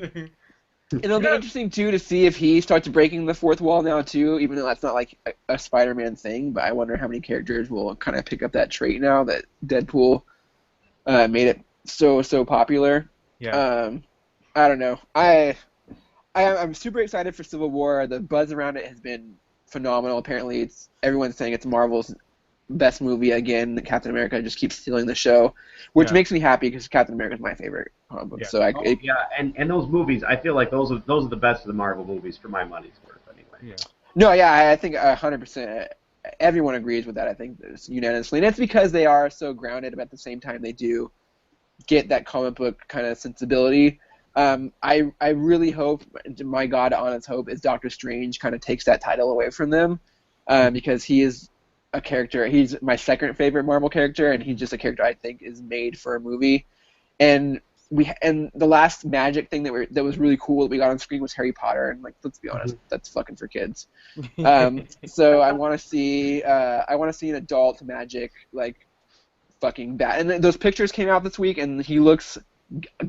It'll be interesting too to see if he starts breaking the fourth wall now too, even though that's not like a Spider-Man thing. But I wonder how many characters will kind of pick up that trait now that Deadpool made it so popular. Yeah. I don't know. I'm super excited for Civil War. The buzz around it has been phenomenal. Apparently, everyone's saying it's Marvel's best movie again. Captain America just keeps stealing the show, which makes me happy because Captain America is my favorite comic book. Yeah. So and those movies, I feel like those are the best of the Marvel movies for my money's worth, anyway. Yeah. No, yeah, I think 100%. Everyone agrees with that. I think unanimously, and it's because they are so grounded, but at the same time, they do get that comic book kind of sensibility. I really hope, my God, honest hope, is Doctor Strange kind of takes that title away from them, because he is a character. He's my second favorite Marvel character, and he's just a character I think is made for a movie. And the last magic thing that was really cool that we got on screen was Harry Potter, and like, let's be honest, that's fucking for kids. So I want to see an adult magic like fucking bat. And those pictures came out this week, and he looks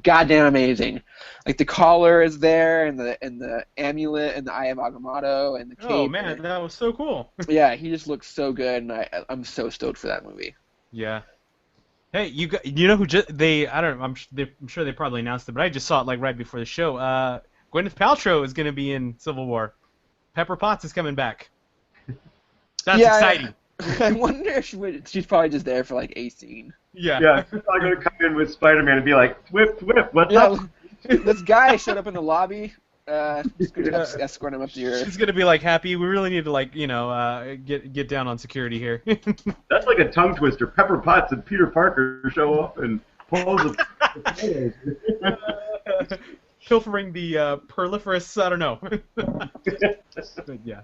goddamn amazing. Like the collar is there, and the amulet, and the Eye of Agamotto, and the cape. Oh man, that was so cool. Yeah, he just looks so good, and I'm so stoked for that movie. Yeah. Hey, you know who I don't know, I'm sure they probably announced it, but I just saw it like right before the show. Gwyneth Paltrow is going to be in Civil War. Pepper Potts is coming back. That's exciting. I wonder if she's probably just there for like a scene. Yeah. Yeah, she's probably going to come in with Spider-Man and be like, Swift, what's up? This guy showed up in the lobby. Just gonna escort him up to your. She's gonna be like, Happy, we really need to get down on security here. That's like a tongue twister. Pepper Potts and Peter Parker show up and pose Pilfering the perliferous, I don't know. But yeah,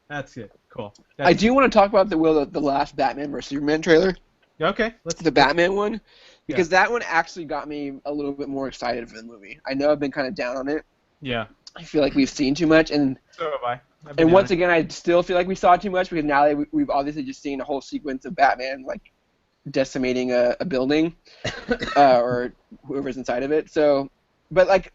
that's it. Cool. I do want to talk about the last Batman vs Superman trailer. Okay, the Batman one, because that one actually got me a little bit more excited for the movie. I know I've been kind of down on it. Yeah. I feel like we've seen too much, and so have I. And once again, I still feel like we saw too much because now we've obviously just seen a whole sequence of Batman like decimating a building, or whoever's inside of it. So, but like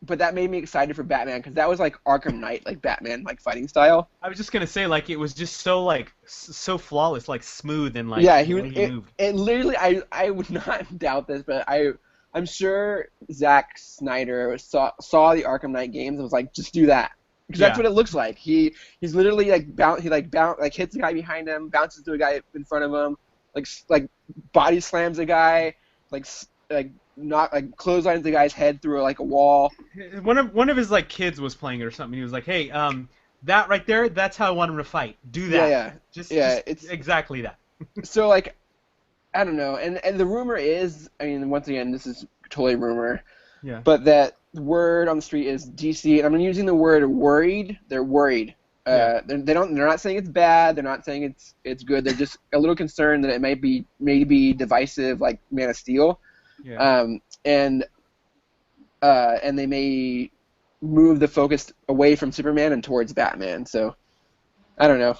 but that made me excited for Batman because that was like Arkham Knight, like Batman, like fighting style. I was just gonna say, like, it was just so so flawless, like smooth and like. Yeah, he moved. It literally, I would not doubt this, but I'm sure Zack Snyder saw the Arkham Knight games and was like, just do that. Because that's what it looks like. He's literally like hits the guy behind him, bounces to a guy in front of him, like body slams a guy, like clotheslines the guy's head through like a wall. One of his like kids was playing it or something. He was like, hey, that right there, that's how I want him to fight. Do that. It's exactly that. So like, I don't know, and the rumor is, I mean, once again, this is totally rumor. Yeah. But that word on the street is DC, and I'm using the word worried. They're worried. They're not saying it's bad. They're not saying it's good. They're just a little concerned that it might be divisive, like Man of Steel. Yeah. And they may move the focus away from Superman and towards Batman. So I don't know.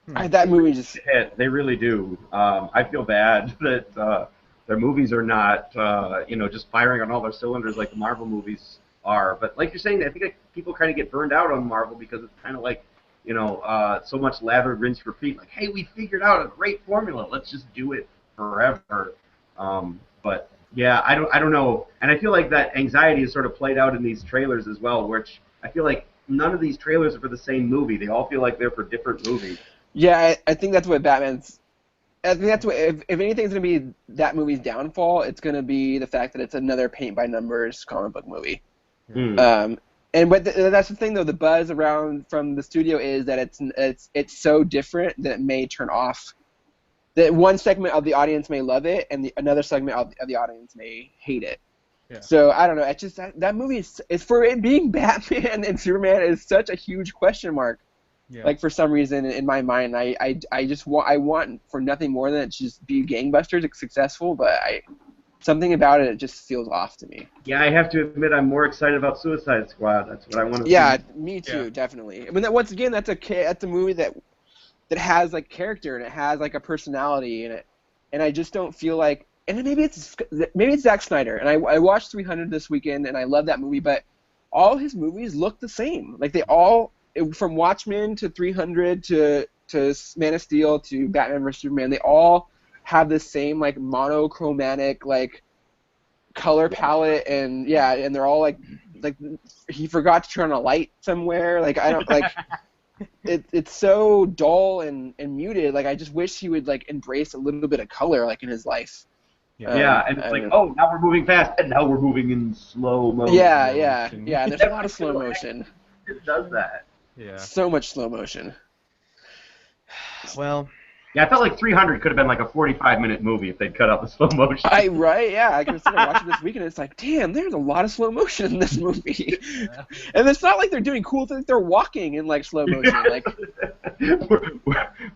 That movie just they really do. I feel bad that their movies are not just firing on all their cylinders like the Marvel movies are. But like you're saying, I think like, people kind of get burned out on Marvel because it's kind of like so much lather, rinse, repeat. Like, hey, we figured out a great formula. Let's just do it forever. But yeah, I don't know, and I feel like that anxiety is sort of played out in these trailers as well, which I feel like none of these trailers are for the same movie. They all feel like they're for different movies. Yeah, I think that's what Batman's. I think that's what if anything's gonna be that movie's downfall, it's gonna be the fact that it's another paint by numbers comic book movie. Mm. But that's the thing though. The buzz around from the studio is that it's so different that it may turn off. That one segment of the audience may love it, and another segment of the audience may hate it. Yeah. So I don't know. It's just that movie is for it being Batman and Superman is such a huge question mark. Yeah. Like, for some reason, in my mind, I just want for nothing more than it to just be gangbusters, successful, but something about it just feels off to me. Yeah, I have to admit I'm more excited about Suicide Squad. That's what I want to Yeah, see. me too, Yeah. definitely. I mean, once again, that's a movie that has like character and it has like a personality in it, and I just don't feel like. And maybe it's Zack Snyder, and I watched 300 this weekend, and I love that movie, but all his movies look the same. Like they all, from Watchmen to 300 to Man of Steel to Batman vs Superman, they all have the same like monochromatic like color palette, and and they're all like he forgot to turn on a light somewhere. Like I don't like. It's so dull and muted. Like I just wish he would like embrace a little bit of color like in his life. Yeah, and it's like, oh, now we're moving fast, and now we're moving in slow motion. Yeah. There's a lot of slow motion. It does that. Yeah. So much slow motion. Well. Yeah, I felt like 300 could have been like a 45-minute movie if they'd cut out the slow motion. Right? Yeah, I consider watching this weekend. It's like, damn, there's a lot of slow motion in this movie, and it's not like they're doing cool things. They're walking in like slow motion. Like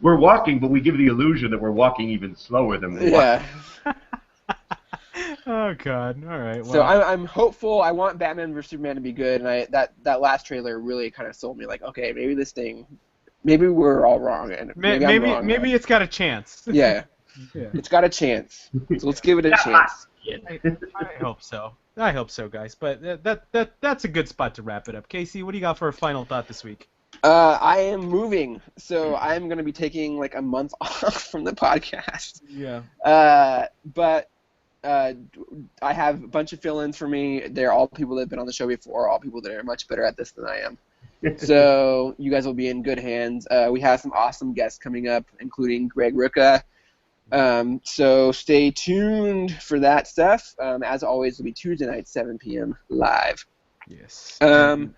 we're walking, but we give the illusion that we're walking even slower than we're walking. Oh God! All right. Well. So I'm hopeful. I want Batman vs Superman to be good, and that last trailer really kind of sold me. Like, okay, maybe we're all wrong, and maybe I'm wrong. Maybe it's got a chance. Yeah. It's got a chance. So let's give it a chance. I hope so. I hope so, guys. But that's a good spot to wrap it up. Casey, what do you got for a final thought this week? I am moving, so I'm going to be taking like a month off from the podcast. Yeah. But I have a bunch of fill-ins for me. They're all people that have been on the show before, all people that are much better at this than I am. So you guys will be in good hands. We have some awesome guests coming up, including Greg Rucka. So stay tuned for that stuff. As always, it'll be Tuesday night, 7 p.m. live. Yes. And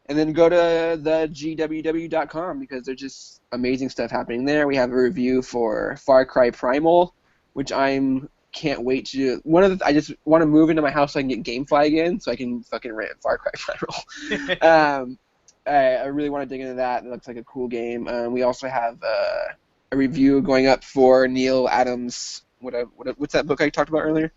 then go to the GWW.com because there's just amazing stuff happening there. We have a review for Far Cry Primal, which can't wait to do. I just want to move into my house so I can get GameFly again, so I can fucking rent Far Cry Primal. I really want to dig into that. It looks like a cool game. We also have a review going up for Neil Adams. What's that book I talked about earlier?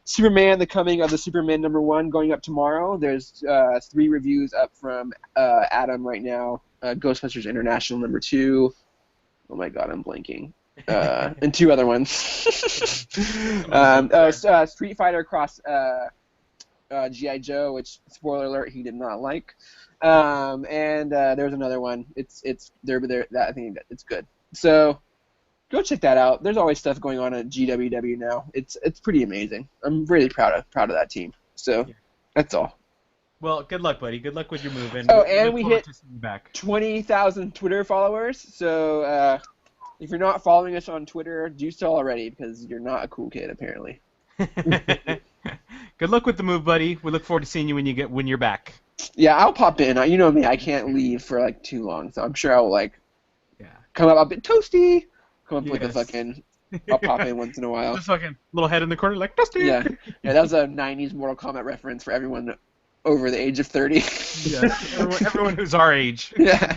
Superman: The Coming of the Superman #1 going up tomorrow. There's 3 reviews up from Adam right now. Ghostbusters International #2. Oh my God, I'm blanking. And 2 other ones. Street Fighter Cross G.I. Joe, which, spoiler alert, he did not like. And there's another one. I think it's good. So go check that out. There's always stuff going on at GWW now. It's pretty amazing. I'm really proud of that team. So that's all. Well, good luck, buddy. Good luck with your move. And we hit 20,000 Twitter followers. So if you're not following us on Twitter, do so already because you're not a cool kid apparently. Good luck with the move, buddy. We look forward to seeing you when you're back. Yeah, I'll pop in. You know me, I can't leave for like too long, so I'm sure I'll come up a bit toasty. Come up with a fucking. I'll pop in once in a while. Just fucking little head in the corner like toasty. Yeah, that was a '90s Mortal Kombat reference for everyone over the age of 30. Yes, everyone who's our age. Yeah.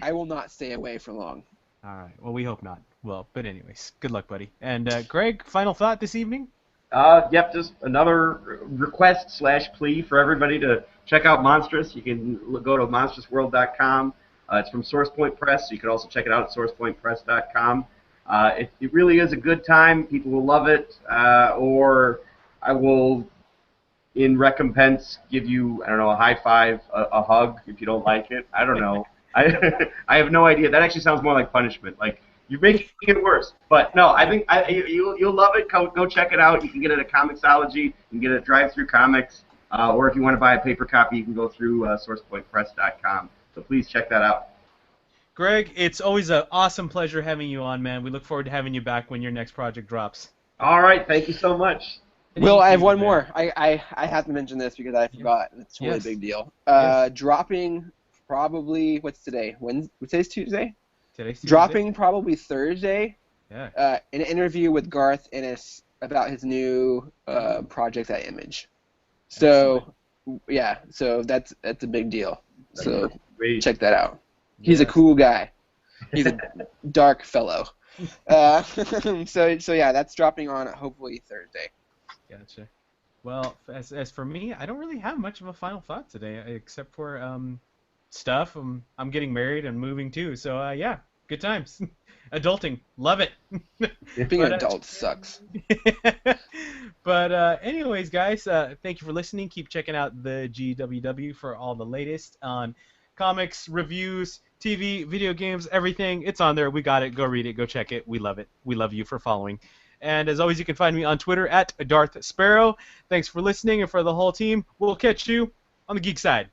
I will not stay away for long. All right. Well, we hope not. Well, but anyways, good luck, buddy. And Greg, final thought this evening? Yep, just another request/plea for everybody to check out Monstrous. You can go to monstrousworld.com. It's from SourcePoint Press. You can also check it out at sourcepointpress.com. It really is a good time. People will love it. Or I will, in recompense, give you, I don't know, a high five, a hug if you don't like it. I don't know. I have no idea. That actually sounds more like punishment. Like, you're making it worse. But no, I think you'll love it. Go check it out. You can get it at Comixology. You can get it at Drive-Thru Comics. Or if you want to buy a paper copy, you can go through sourcepointpress.com. So please check that out. Greg, it's always an awesome pleasure having you on, man. We look forward to having you back when your next project drops. All right. Thank you so much. Will, I have one more. I have to mention this because I forgot. It's a really big deal. Dropping probably, what's today? Today's Tuesday? Today's Tuesday. Dropping probably Thursday. Yeah. An interview with Garth Ennis about his new project at Image. So, so that's a big deal. So Sweet. check that out. He's a cool guy. He's a dark fellow. So yeah, that's dropping on hopefully Thursday. Gotcha. Well, as for me, I don't really have much of a final thought today, except for stuff. I'm getting married and moving too, so yeah, good times. Adulting, love it. Being an adult sucks. But anyways, guys, thank you for listening. Keep checking out the GWW for all the latest on comics, reviews, TV, video games, everything. It's on there. We got it. Go read it. Go check it. We love it. We love you for following. And as always, you can find me on Twitter at Darth Sparrow. Thanks for listening, and for the whole team, we'll catch you on the Geek side.